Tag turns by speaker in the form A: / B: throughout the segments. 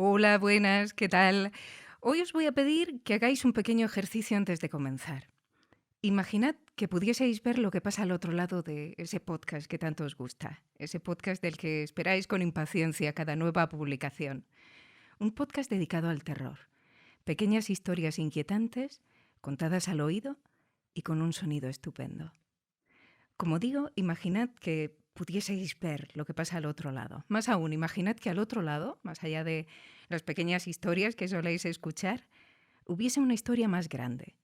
A: Hola, buenas, ¿qué tal? Hoy os voy a pedir que hagáis un pequeño ejercicio antes de comenzar. Imaginad que pudieseis ver lo que pasa al otro lado de ese podcast que tanto os gusta, ese podcast del que esperáis con impaciencia cada nueva publicación. Un podcast dedicado al terror. Pequeñas historias inquietantes, contadas al oído y con un sonido estupendo. Como digo, imaginad que pudieseis ver lo que pasa al otro lado. Más aún, imaginad que al otro lado, más allá de las pequeñas historias que soléis escuchar, hubiese una historia más grande,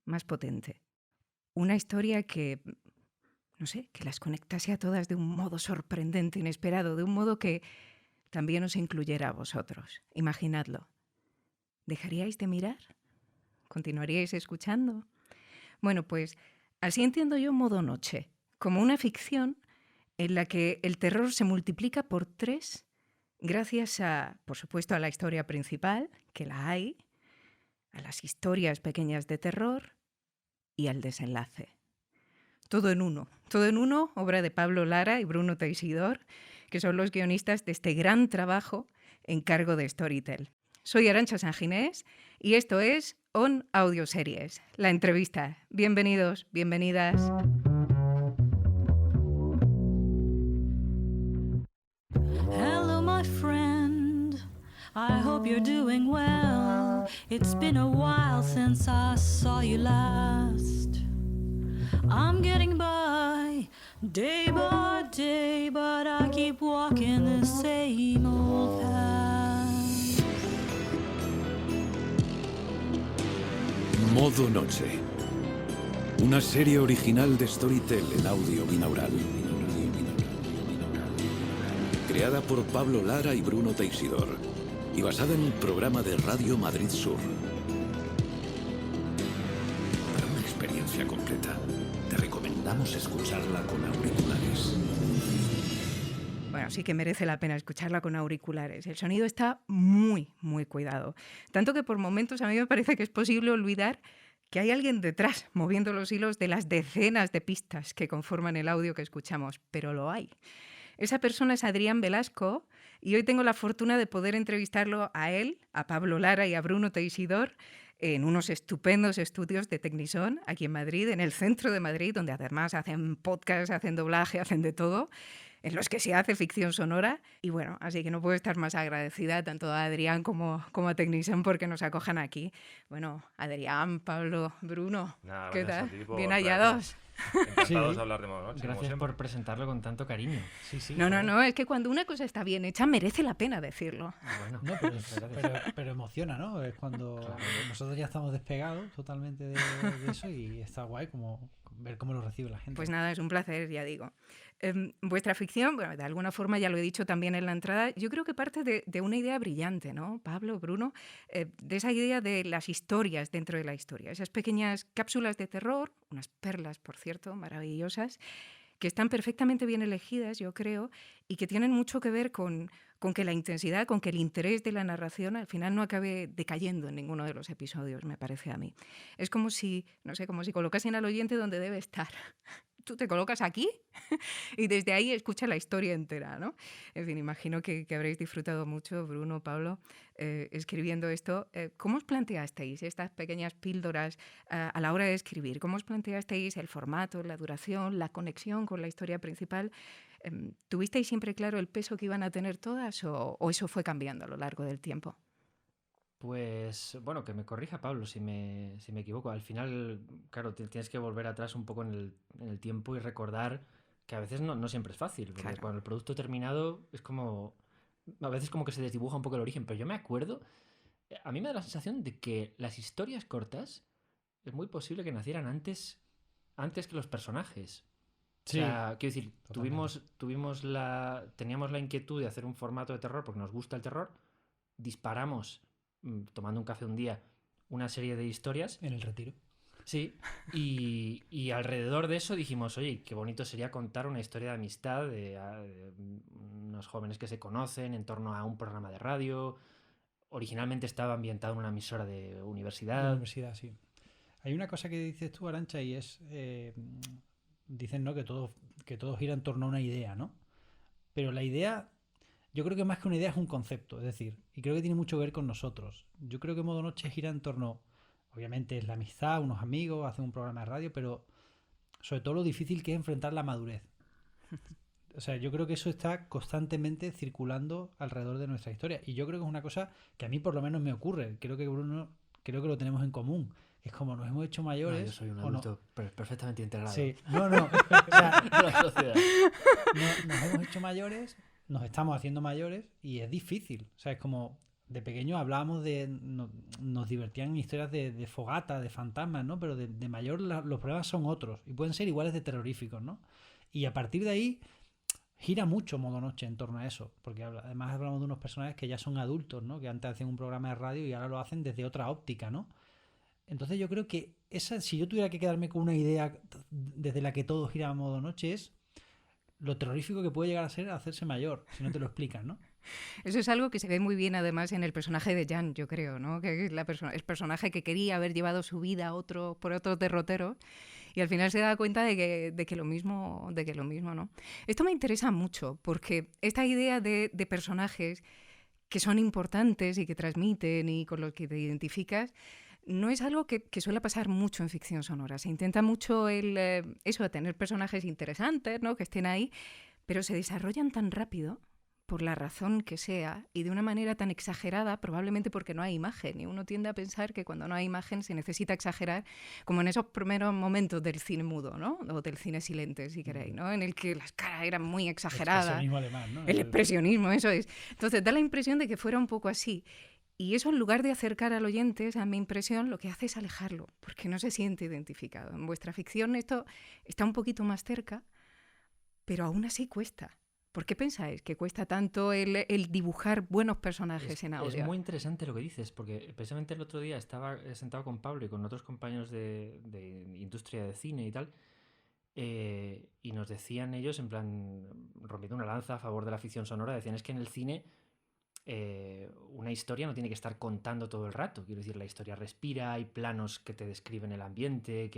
A: más potente. Una historia que, no sé, que las conectase a todas de un modo sorprendente, inesperado, de un modo que también os incluyera a vosotros. Imaginadlo. ¿Dejaríais de mirar? ¿Continuaríais escuchando? Bueno, pues así entiendo yo modo noche, como una ficción en la que el terror se multiplica por 3 gracias a, por supuesto, a la historia principal, que la hay, a las historias pequeñas de terror y al desenlace. Todo en uno, obra de Pablo Lara y Bruno Teixidor, que son los guionistas de este gran trabajo en cargo de Storytel. Soy Arantxa San Ginés y esto es On Audioseries, la entrevista. Bienvenidos, bienvenidas.
B: Hello, my friend. I hope you're doing well. It's been a while since I saw you last. I'm getting by day by day, but I keep walking the same old path.
C: Modo Noche. Una serie original de Storytel en audio binaural. Creada por Pablo Lara y Bruno Teixidor y basada en un programa de Radio Madrid Sur. Para una experiencia completa, te recomendamos escucharla con auriculares.
A: Bueno, sí que merece la pena escucharla con auriculares. El sonido está muy, muy cuidado. Tanto que por momentos a mí me parece que es posible olvidar que hay alguien detrás moviendo los hilos de las decenas de pistas que conforman el audio que escuchamos, pero lo hay. Esa persona es Adrián Velasco y hoy tengo la fortuna de poder entrevistarlo a él, a Pablo Lara y a Bruno Teixidor en unos estupendos estudios de Tecnison aquí en Madrid, en el centro de Madrid, donde además hacen podcast, hacen doblaje, hacen de todo, en los que se hace ficción sonora. Y bueno, así que no puedo estar más agradecida tanto a Adrián como a Tecnison porque nos acojan aquí. Bueno, Adrián, Pablo, Bruno,
D: Nada,
A: ¿qué
D: gracias
A: tal?
D: a ti por
A: Bien
D: traernos.
A: hallados.
D: Encantados
E: Sí.
D: de hablar de Modo Noche.
E: Gracias por presentarlo con tanto cariño.
A: Sí. No, es que cuando una cosa está bien hecha merece la pena decirlo.
E: Bueno,
F: no, pero emociona, ¿no? Es cuando nosotros ya estamos despegados totalmente de eso y está guay como ver cómo lo recibe la gente.
A: Pues nada, es un placer, ya digo. Vuestra ficción, bueno, de alguna forma ya lo he dicho también en la entrada, yo creo que parte de una idea brillante, ¿no? Pablo, Bruno, de esa idea de las historias dentro de la historia, esas pequeñas cápsulas de terror, unas perlas, por cierto, maravillosas, que están perfectamente bien elegidas, yo creo, y que tienen mucho que ver con que la intensidad, con que el interés de la narración al final no acabe decayendo en ninguno de los episodios, me parece a mí. Es como si, no sé, como si colocasen al oyente donde debe estar. Tú te colocas aquí y desde ahí escucha la historia entera, ¿no? En fin, imagino que habréis disfrutado mucho, Bruno, Pablo, escribiendo esto. ¿Cómo os planteasteis estas pequeñas píldoras a la hora de escribir? ¿Cómo os planteasteis el formato, la duración, la conexión con la historia principal? ¿Tuvisteis siempre claro el peso que iban a tener todas o eso fue cambiando a lo largo del tiempo?
E: pues bueno, que me corrija Pablo si me equivoco. Al final, claro, tienes que volver atrás un poco en el tiempo y recordar que a veces no siempre es fácil, porque
A: Claro.
E: cuando el producto terminado es como... A veces como que se desdibuja un poco el origen, pero yo me acuerdo, a mí me da la sensación de que las historias cortas es muy posible que nacieran antes que los personajes.
F: Sí,
E: O sea, quiero decir,
F: totalmente.
E: teníamos la inquietud de hacer un formato de terror porque nos gusta el terror, disparamos, tomando un café un día, una serie de historias.
F: En el retiro.
E: Sí, y alrededor de eso dijimos, oye, qué bonito sería contar una historia de amistad de unos jóvenes que se conocen en torno a un programa de radio. Originalmente estaba ambientado en una emisora de
F: De
E: universidad.
F: universidad, sí. Hay una cosa que dices tú, Arantxa, y es... dicen, ¿no? Que todo gira en torno a una idea, ¿no? Pero la idea yo creo que más que una idea es un concepto, es decir, y creo que tiene mucho que ver con nosotros. Yo creo que Modo Noche gira en torno, obviamente es la amistad, unos amigos, hacen un programa de radio, pero sobre todo lo difícil que es enfrentar la madurez. O sea, yo creo que eso está constantemente circulando alrededor de nuestra historia. Y yo creo que es una cosa que a mí por lo menos me ocurre. Creo que Bruno, creo que lo tenemos en común. Es como nos hemos hecho mayores.
E: No, yo soy un
F: ¿o no?
E: adulto perfectamente integrado.
F: Sí, no. O sea,
E: en la sociedad.
F: nos hemos hecho mayores, nos estamos haciendo mayores y es difícil. O sea, es como de pequeño hablábamos de. Nos divertían historias de fogata, de fantasmas, ¿no? Pero de mayor los problemas son otros y pueden ser iguales de terroríficos, ¿no? Y a partir de ahí gira mucho Modo Noche en torno a eso, porque además hablamos de unos personajes que ya son adultos, ¿no? Que antes hacían un programa de radio y ahora lo hacen desde otra óptica, ¿no? Entonces yo creo que si yo tuviera que quedarme con una idea desde la que todo gira a Modo Noche, es lo terrorífico que puede llegar a ser hacerse mayor, si no te lo explican, ¿no?
A: Eso es algo que se ve muy bien además en el personaje de Jan, yo creo, ¿no? Que es el personaje que quería haber llevado su vida por otro derrotero y al final se da cuenta de que lo mismo, ¿no? Esto me interesa mucho porque esta idea de personajes que son importantes y que transmiten y con los que te identificas no es algo que suele pasar mucho en ficción sonora. Se intenta mucho eso de tener personajes interesantes, ¿no? Que estén ahí, pero se desarrollan tan rápido, por la razón que sea, y de una manera tan exagerada, probablemente porque no hay imagen. Y uno tiende a pensar que cuando no hay imagen se necesita exagerar, como en esos primeros momentos del cine mudo, ¿no? O del cine silente, si queréis, ¿no? En el que las caras eran muy exageradas.
F: El expresionismo alemán, ¿no?
A: El expresionismo, eso es. Entonces da la impresión de que fuera un poco así. Y eso, en lugar de acercar al oyente, a mi impresión, lo que hace es alejarlo, porque no se siente identificado. En vuestra ficción esto está un poquito más cerca, pero aún así cuesta. ¿Por qué pensáis que cuesta tanto el dibujar buenos personajes en audio?
E: Es muy interesante lo que dices, porque precisamente el otro día estaba sentado con Pablo y con otros compañeros de industria de cine y tal, y nos decían ellos, en plan, rompiendo una lanza a favor de la ficción sonora, decían es que en el cine una historia no tiene que estar contando todo el rato. Quiero decir, la historia respira, hay planos que te describen el ambiente,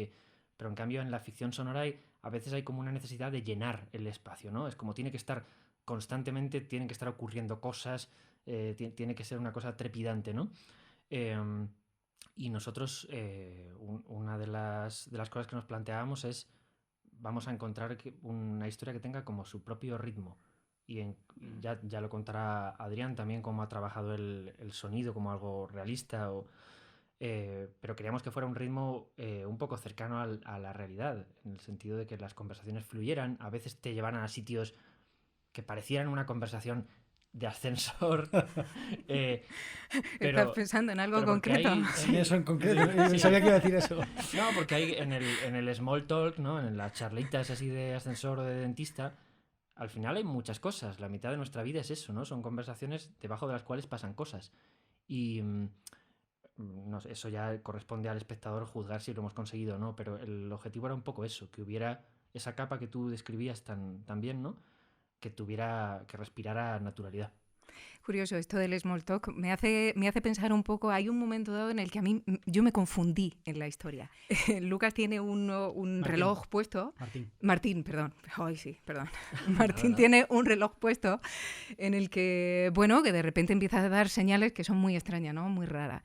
E: pero en cambio en la ficción sonora a veces hay como una necesidad de llenar el espacio, ¿no? Es como tiene que estar constantemente, tienen que estar ocurriendo cosas, tiene que ser una cosa trepidante, ¿no? Y nosotros, una de las cosas que nos planteábamos es, vamos a encontrar una historia que tenga como su propio ritmo. Y ya lo contará Adrián también cómo ha trabajado el sonido como algo realista, pero queríamos que fuera un ritmo un poco cercano a la realidad, en el sentido de que las conversaciones fluyeran, a veces te llevaran a sitios que parecieran una conversación de ascensor.
A: ¿Estás pensando en algo concreto?
F: En eso en concreto. Yo sabía que iba a decir eso.
E: No, porque hay en el small talk, ¿no? En las charlitas así de ascensor o de dentista, al final hay muchas cosas. La mitad de nuestra vida es eso, ¿no? Son conversaciones debajo de las cuales pasan cosas. Y no sé, eso ya corresponde al espectador juzgar si lo hemos conseguido o no, pero el objetivo era un poco eso, que hubiera esa capa que tú describías tan bien, ¿no? Que respirara naturalidad.
A: Curioso, esto del small talk me hace pensar un poco, hay un momento dado en el que yo me confundí en la historia. Lucas tiene un reloj puesto. Martín, perdón. Ay, sí, perdón. Martín tiene un reloj puesto en el que, bueno, que de repente empieza a dar señales que son muy extrañas, ¿no? Muy raras.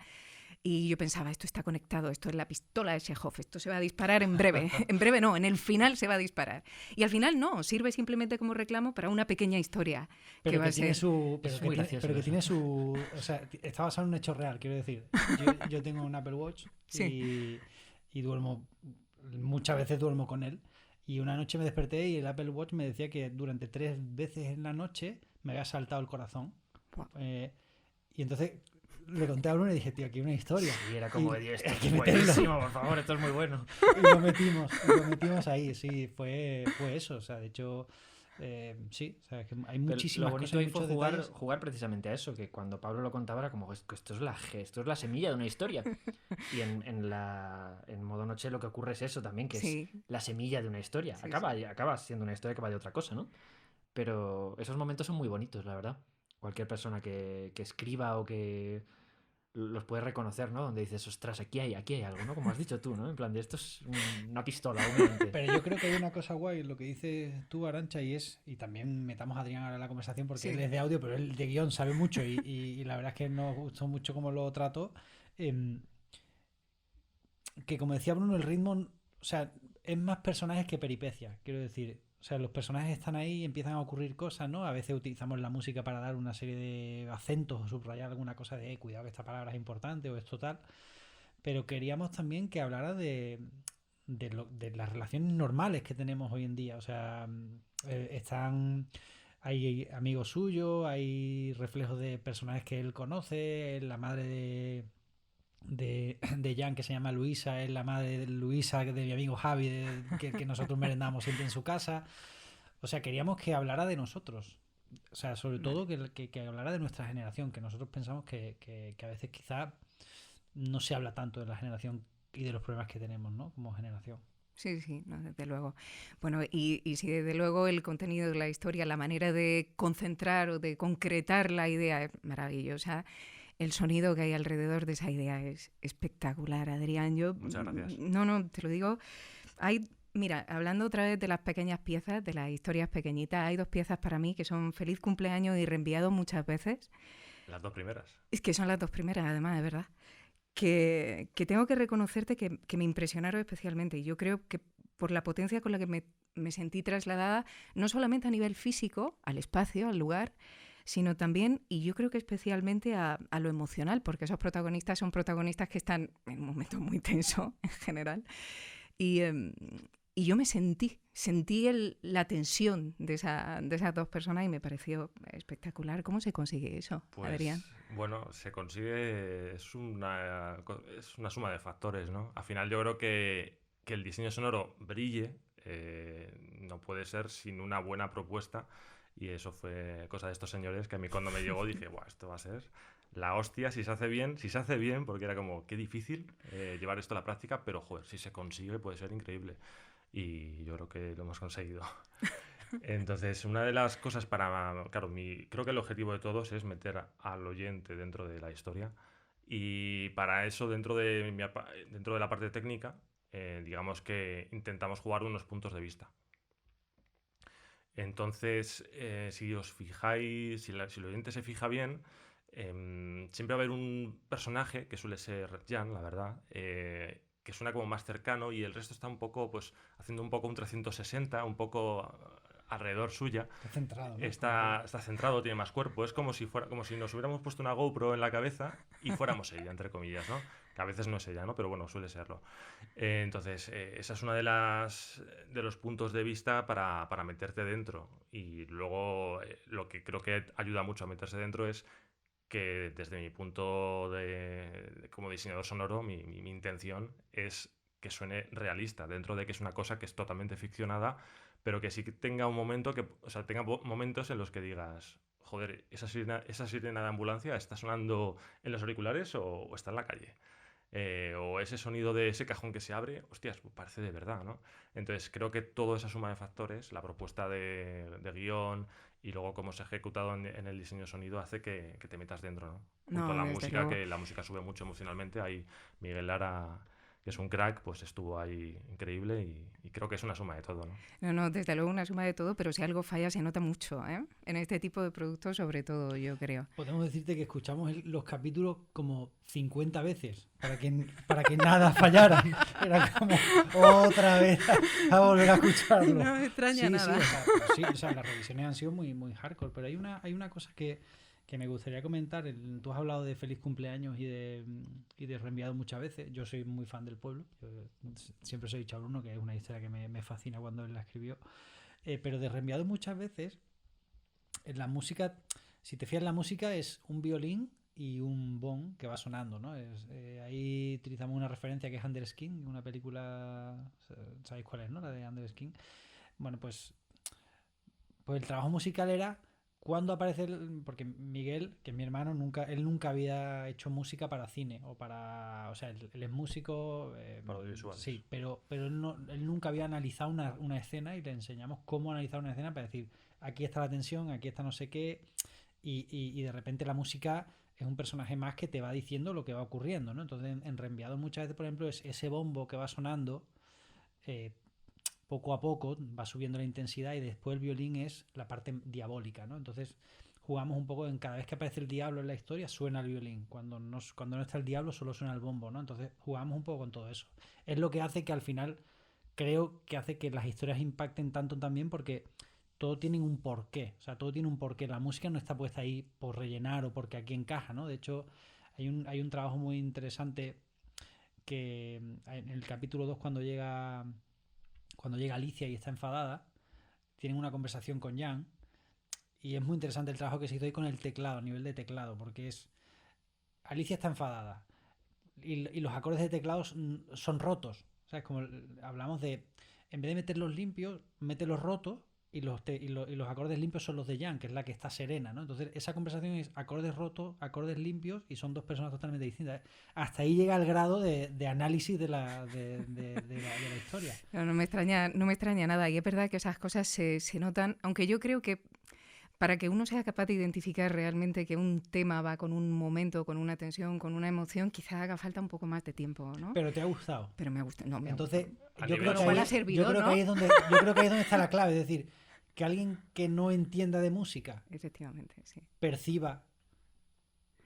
A: Y yo pensaba, esto está conectado, esto es la pistola de Chekhov, esto se va a disparar en breve. En breve no, en el final se va a disparar. Y al final no, sirve simplemente como reclamo para una pequeña historia.
F: Pero
A: que
F: tiene
A: su...
F: O sea, está basado en un hecho real, quiero decir. Yo tengo un Apple Watch y duermo, muchas veces duermo con él. Y una noche me desperté y el Apple Watch me decía que durante 3 veces en la noche me había saltado el corazón. Y entonces le conté a Bruno y dije, tío, aquí hay una historia.
E: Sí, era como, esto es buenísimo, por favor, esto es muy bueno.
F: Y lo metimos ahí, sí, fue eso. O sea, de hecho, sí, o sea, es que hay muchísimas cosas.
E: Lo bonito ahí fue jugar precisamente a eso, que cuando Pablo lo contaba era como, esto es la semilla de una historia. Y en Modo Noche lo que ocurre es eso también, que es la semilla de una historia. Acaba siendo una historia que va de otra cosa, ¿no? Pero esos momentos son muy bonitos, la verdad. Cualquier persona que escriba o que los puedes reconocer, ¿no? Donde dices, ostras, aquí hay algo, ¿no? Como has dicho tú, ¿no? En plan, de esto es una pistola, obviamente.
F: Pero yo creo que hay una cosa guay en lo que dices tú, Arantxa, y también metamos a Adrián ahora en la conversación porque
A: Sí.
F: él es de audio, pero él de guión sabe mucho y la verdad es que nos gustó mucho cómo lo trató. Que como decía Bruno, el ritmo, o sea, es más personajes que peripecias, quiero decir. O sea, los personajes están ahí y empiezan a ocurrir cosas, ¿no? A veces utilizamos la música para dar una serie de acentos o subrayar alguna cosa de cuidado que esta palabra es importante o esto tal. Pero queríamos también que hablara de las relaciones normales que tenemos hoy en día. O sea, hay amigos suyos, hay reflejos de personajes que él conoce, la madre de Jan, que se llama Luisa, es la madre de Luisa, de mi amigo Javi, que nosotros merendamos siempre en su casa. O sea, queríamos que hablara de nosotros. O sea, sobre todo que hablara de nuestra generación, que nosotros pensamos que a veces quizá no se habla tanto de la generación y de los problemas que tenemos, ¿no? Como generación.
A: Sí, no, desde luego. Bueno, y si desde luego el contenido de la historia, la manera de concentrar o de concretar la idea es maravillosa, el sonido que hay alrededor de esa idea es espectacular, Adrián.
D: Muchas gracias.
A: No, te lo digo. Mira, hablando otra vez de las pequeñas piezas, de las historias pequeñitas, hay 2 piezas para mí que son Feliz cumpleaños y Reenviado muchas veces.
D: Las 2 primeras.
A: Es que son las 2 primeras, además, de verdad. Que tengo que reconocerte que me impresionaron especialmente. Y yo creo que por la potencia con la que me sentí trasladada, no solamente a nivel físico, al espacio, al lugar, sino también, y yo creo que especialmente a lo emocional, porque esos protagonistas son protagonistas que están en un momento muy tenso en general. Y yo me sentí la tensión de esas 2 personas y me pareció espectacular. ¿Cómo se consigue eso,
D: Pues,
A: Adrián?
D: bueno, se consigue, es una suma de factores, ¿no? Al final yo creo que el diseño sonoro brille no puede ser sin una buena propuesta, y eso fue cosa de estos señores que a mí cuando me llegó dije, "Buah, esto va a ser la hostia si se hace bien", porque era como, qué difícil llevar esto a la práctica, pero joder, si se consigue puede ser increíble. Y yo creo que lo hemos conseguido. Entonces, una de las cosas claro, creo que el objetivo de todos es meter al oyente dentro de la historia, y para eso, dentro de la parte técnica, digamos que intentamos jugar unos puntos de vista. Entonces, si os fijáis, si el oyente se fija bien, siempre va a haber un personaje que suele ser Jan, la verdad, que suena como más cercano, y el resto está un poco, pues, haciendo un poco un 360, un poco alrededor suya.
F: Está centrado, ¿no?
D: Está centrado, tiene más cuerpo. Es como si nos hubiéramos puesto una GoPro en la cabeza y fuéramos ella, entre comillas, ¿no? Que a veces no es ella, ¿no? Pero bueno, suele serlo. Entonces, esa es una de los puntos de vista para meterte dentro. Y luego, lo que creo que ayuda mucho a meterse dentro es que, desde mi punto como diseñador sonoro, mi intención es que suene realista, dentro de que es una cosa que es totalmente ficcionada, pero que sí que tenga tenga momentos en los que digas, joder, esa sirena de ambulancia está sonando en los auriculares o está en la calle. O ese sonido de ese cajón que se abre, hostias, parece de verdad, ¿no? Entonces creo que toda esa suma de factores, la propuesta de guión y luego cómo se ha ejecutado en el diseño de sonido, hace que te metas dentro, ¿no? Junto a la
A: desde
D: música,
A: luego.
D: que la música sube mucho emocionalmente. Ahí Miguel Lara, que es un crack, pues estuvo ahí increíble, y creo que es una suma de todo, ¿no?
A: No, desde luego una suma de todo, pero si algo falla se nota mucho, ¿eh? En este tipo de productos, sobre todo, yo creo.
F: Podemos decirte que escuchamos los capítulos como 50 veces para que nada fallara. Era como otra vez a volver a escucharlo.
A: No me extraña nada.
F: O sea, las revisiones han sido muy, muy hardcore, pero hay una cosa que me gustaría comentar. Tú has hablado de Feliz cumpleaños y de Reenviado muchas veces. Yo soy muy fan del pueblo. Yo siempre os he dicho a Bruno que es una historia que me fascina cuando él la escribió. Pero de Reenviado muchas veces, en la música, si te fijas, la música es un violín y un bong que va sonando, ¿no? Ahí utilizamos una referencia que es Under Skin, una película, ¿sabéis cuál es, no? La de Under Skin. Bueno, pues el trabajo musical era cuando aparece porque Miguel, que es mi hermano, él nunca había hecho música para cine o sea, él es músico
D: Para audiovisuales.
F: sí, pero él nunca había analizado una escena, y le enseñamos cómo analizar una escena para decir, aquí está la tensión, aquí está no sé qué, y de repente la música es un personaje más que te va diciendo lo que va ocurriendo, ¿no? Entonces en Reenviados muchas veces, por ejemplo, es ese bombo que va sonando poco a poco, va subiendo la intensidad y después el violín es la parte diabólica, ¿no? Entonces jugamos un poco en cada vez que aparece el diablo en la historia suena el violín, cuando no está el diablo solo suena el bombo, ¿no? Entonces jugamos un poco con todo eso. Es lo que hace que al final creo que hace que las historias impacten tanto también porque todo tiene un porqué, o sea, todo tiene un porqué. La música no está puesta ahí por rellenar o porque aquí encaja, ¿no? De hecho, hay un trabajo muy interesante que en el capítulo 2 cuando llega Alicia y está enfadada, tienen una conversación con Jan y es muy interesante el trabajo que se hizo ahí con el teclado, a nivel de teclado, porque Alicia está enfadada y los acordes de teclado son rotos. O sea, es como hablamos de, en vez de meterlos limpios, mete los rotos y los acordes limpios son los de Jan, que es la que está serena, ¿no? Entonces esa conversación es acordes rotos, acordes limpios y son dos personas totalmente distintas. Hasta ahí llega el grado de análisis de la historia.
A: No me extraña nada y es verdad que esas cosas se notan, aunque yo creo que para que uno sea capaz de identificar realmente que un tema va con un momento, con una tensión, con una emoción, quizás haga falta un poco más de tiempo, ¿no?
F: Pero te ha gustado.
A: Pero me ha gustado. No, me
F: Entonces,
A: ha
F: yo creo
A: gustado.
F: que ahí es donde está la clave. Es decir, que alguien que no entienda de música,
A: efectivamente, sí,
F: perciba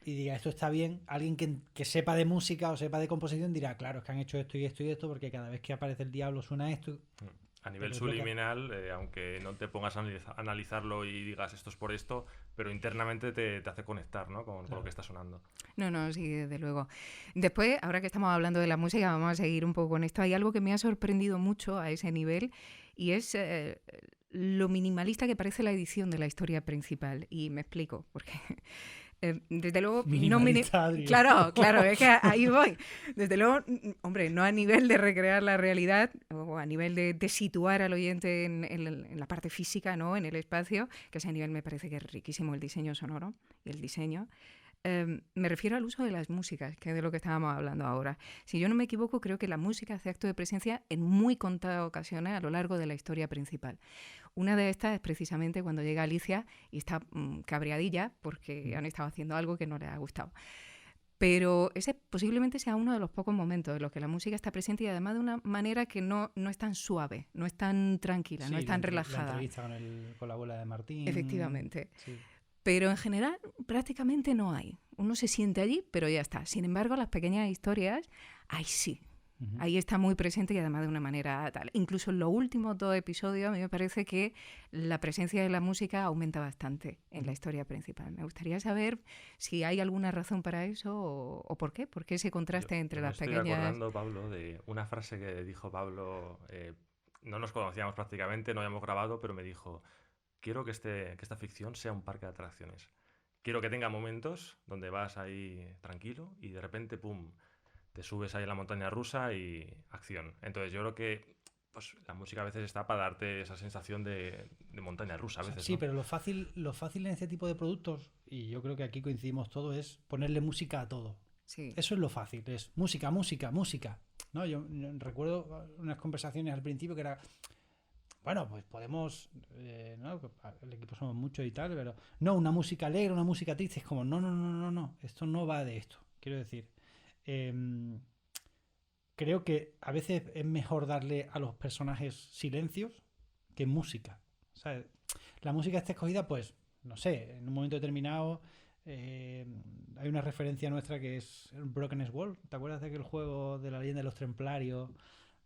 F: y diga esto está bien, alguien que sepa de música o sepa de composición dirá, claro, es que han hecho esto y esto y esto, porque cada vez que aparece el diablo suena esto.
D: A nivel subliminal, aunque no te pongas a analizarlo y digas esto es por esto, pero internamente te hace conectar, ¿no? con lo que está sonando.
A: No, sí, desde luego. Después, ahora que estamos hablando de la música, vamos a seguir un poco con esto. Hay algo que me ha sorprendido mucho a ese nivel y es lo minimalista que parece la edición de la historia principal. Y me explico, porque... desde luego, claro, es que ahí voy. Desde luego, hombre, no a nivel de recrear la realidad o a nivel de situar al oyente en la parte física, ¿no? En el espacio, que ese nivel me parece que es riquísimo el diseño sonoro y el diseño. Me refiero al uso de las músicas, que es de lo que estábamos hablando ahora. Si yo no me equivoco, creo que la música hace acto de presencia en muy contadas ocasiones a lo largo de la historia principal. Una de estas es precisamente cuando llega Alicia y está cabreadilla porque han estado haciendo algo que no le ha gustado. Pero ese posiblemente sea uno de los pocos momentos en los que la música está presente y además de una manera que no es tan suave, no es tan tranquila, sí, no es tan relajada.
F: La entrevista con la abuela de Martín.
A: Efectivamente.
F: Sí.
A: Pero en general prácticamente no hay. Uno se siente allí, pero ya está. Sin embargo, las pequeñas historias, ahí sí. Uh-huh. Ahí está muy presente y además de una manera tal. Incluso en los últimos 2 episodios a mí me parece que la presencia de la música aumenta bastante en la historia principal. Me gustaría saber si hay alguna razón para eso o por qué. ¿Por qué ese contraste entre las pequeñas...?
D: Estoy acordando, Pablo, de una frase que dijo Pablo. No nos conocíamos prácticamente, no habíamos grabado, pero me dijo... Quiero que esta ficción sea un parque de atracciones. Quiero que tenga momentos donde vas ahí tranquilo y de repente, pum, te subes ahí a la montaña rusa y acción. Entonces yo creo que pues, la música a veces está para darte esa sensación de montaña rusa a veces.
F: Sí,
D: ¿no?
F: pero lo fácil en este tipo de productos, y yo creo que aquí coincidimos todos, es ponerle música a todo.
A: Sí.
F: Eso es lo fácil, es música. ¿No? Yo recuerdo unas conversaciones al principio que era... Bueno, pues podemos, ¿no? El equipo somos muchos y tal, pero no, una música alegre, una música triste, es como, no, esto no va de esto. Quiero decir, creo que a veces es mejor darle a los personajes silencios que música. O sea, la música está escogida, pues, no sé, en un momento determinado hay una referencia nuestra que es Broken Sword. ¿Te acuerdas de aquel juego de la leyenda de los templarios?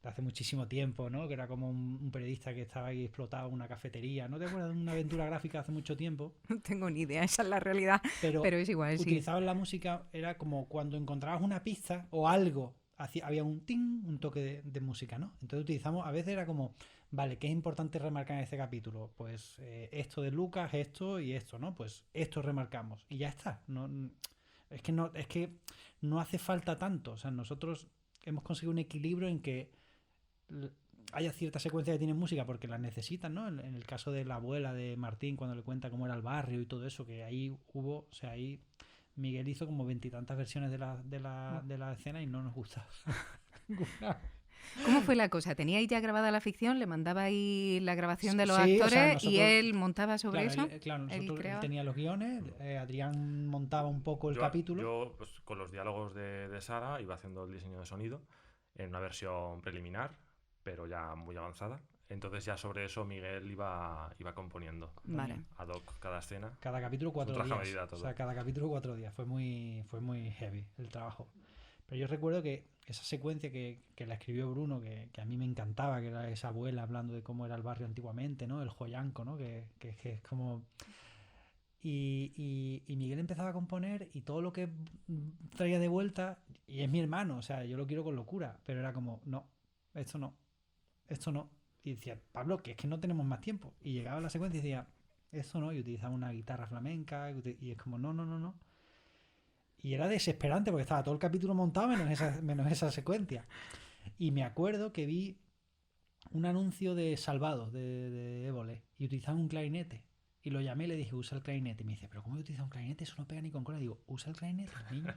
F: De hace muchísimo tiempo, ¿no? Que era como un periodista que estaba ahí explotado en una cafetería. ¿No te acuerdas de una aventura gráfica hace mucho tiempo?
A: No tengo ni idea, esa es la realidad. Pero es igual, sí.
F: Utilizaban la música, era como cuando encontrabas una pista o algo, había un ting, un toque de música, ¿no? Entonces utilizamos, a veces era como, vale, ¿qué es importante remarcar en este capítulo? Pues esto de Lucas, esto y esto, ¿no? Pues esto remarcamos y ya está. Es que no hace falta tanto. O sea, nosotros hemos conseguido un equilibrio en que haya cierta secuencia que tienen música porque las necesitan, ¿no? En el caso de la abuela de Martín, cuando le cuenta cómo era el barrio y todo eso, que ahí ahí Miguel hizo como 20 y tantas versiones de la escena y no nos gusta.
A: ¿Cómo fue la cosa? ¿Teníais ya grabada la ficción? ¿Le mandabais la grabación de los
F: Sí, o sea,
A: actores y él montaba sobre
F: claro,
A: eso?
F: claro,
A: Él
F: nosotros
A: creaba.
F: tenía los guiones, Adrián montaba un poco el capítulo.
D: Yo, pues, con los diálogos de Sara, iba haciendo el diseño de sonido en una versión preliminar, pero ya muy avanzada. Entonces ya sobre eso Miguel iba componiendo
A: Vale.
D: ad hoc cada escena.
F: Cada capítulo 4
D: traje a
F: días.
D: medida
F: O
D: todo.
F: sea, cada capítulo 4 días. Fue muy heavy el trabajo. Pero yo recuerdo que esa secuencia que la escribió Bruno, que a mí me encantaba, que era esa abuela hablando de cómo era el barrio antiguamente, ¿no? El joyanco, ¿no? Que es como... Y Miguel empezaba a componer y todo lo que traía de vuelta, y es mi hermano, o sea, yo lo quiero con locura, pero era como, no, esto no. Y decía, Pablo, que es que no tenemos más tiempo. Y llegaba la secuencia y decía, esto no, y utilizaba una guitarra flamenca, y es como, no. Y era desesperante porque estaba todo el capítulo montado menos esa secuencia. Y me acuerdo que vi un anuncio de Salvados, de Évole, y utilizaban un clarinete. Y lo llamé y le dije, usa el clarinete. Y me dice, ¿pero cómo utiliza un clarinete? Eso no pega ni con cola. Y digo, usa el clarinete, niño.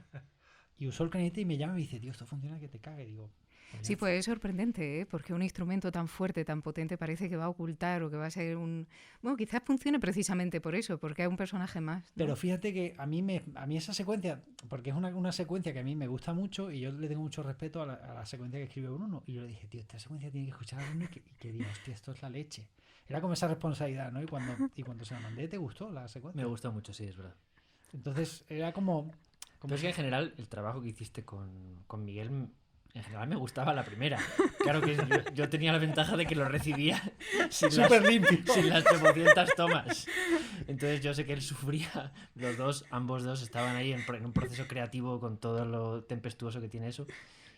F: Y usó el clarinete y me llama y me dice, tío, esto funciona que te cague. Y digo, pues
A: Sí, pues es sorprendente, ¿eh? Porque un instrumento tan fuerte, tan potente, parece que va a ocultar o que va a ser un... Bueno, quizás funcione precisamente por eso, porque hay un personaje más, ¿no?
F: Pero fíjate que a mí esa secuencia, porque es una secuencia que a mí me gusta mucho y yo le tengo mucho respeto a la secuencia que escribe Bruno. Y yo le dije, tío, esta secuencia tiene que escuchar a Bruno y que diga, hostia, esto es la leche. Era como esa responsabilidad, ¿no? Y cuando se la mandé, ¿te gustó la secuencia?
E: Me gustó mucho, sí, es verdad.
F: Entonces era como
E: Pero es que en general el trabajo que hiciste con Miguel, en general me gustaba la primera. Claro que yo tenía la ventaja de que lo recibía
F: súper limpio.
E: sin las 300 tomas. Entonces yo sé que él sufría. Ambos dos estaban ahí en un proceso creativo con todo lo tempestuoso que tiene eso.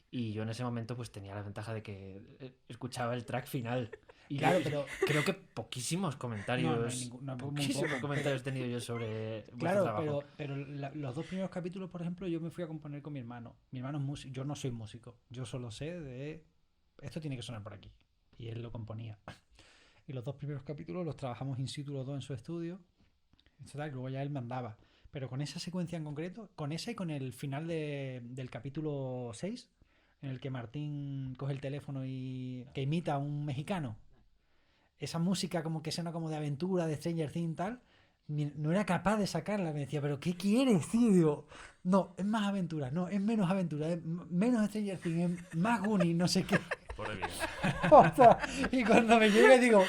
E: Y yo en ese momento pues tenía la ventaja de que escuchaba el track final. Y
F: Claro, pero
E: creo que poquísimos comentarios. Poquísimos
F: poco,
E: comentarios he tenido yo sobre vuestro
F: claro,
E: trabajo.
F: pero los dos primeros capítulos, por ejemplo, yo me fui a componer con mi hermano. Mi hermano es músico, yo no soy músico. Yo solo sé de esto tiene que sonar por aquí. Y él lo componía. Y los dos primeros capítulos los trabajamos in situ los dos en su estudio. Y luego ya él mandaba. Pero con esa secuencia en concreto, con esa y con el final del capítulo 6, en el que Martín coge el teléfono y que imita a un mexicano. Esa música como que suena como de aventura, de Stranger Things y tal, no era capaz de sacarla. Me decía, ¿pero qué quieres, tío? Digo, no, es más aventura, no, es menos aventura, es menos Stranger Things, es más Goonies, no sé qué.
D: Por bien.
F: O sea, y cuando me llega digo,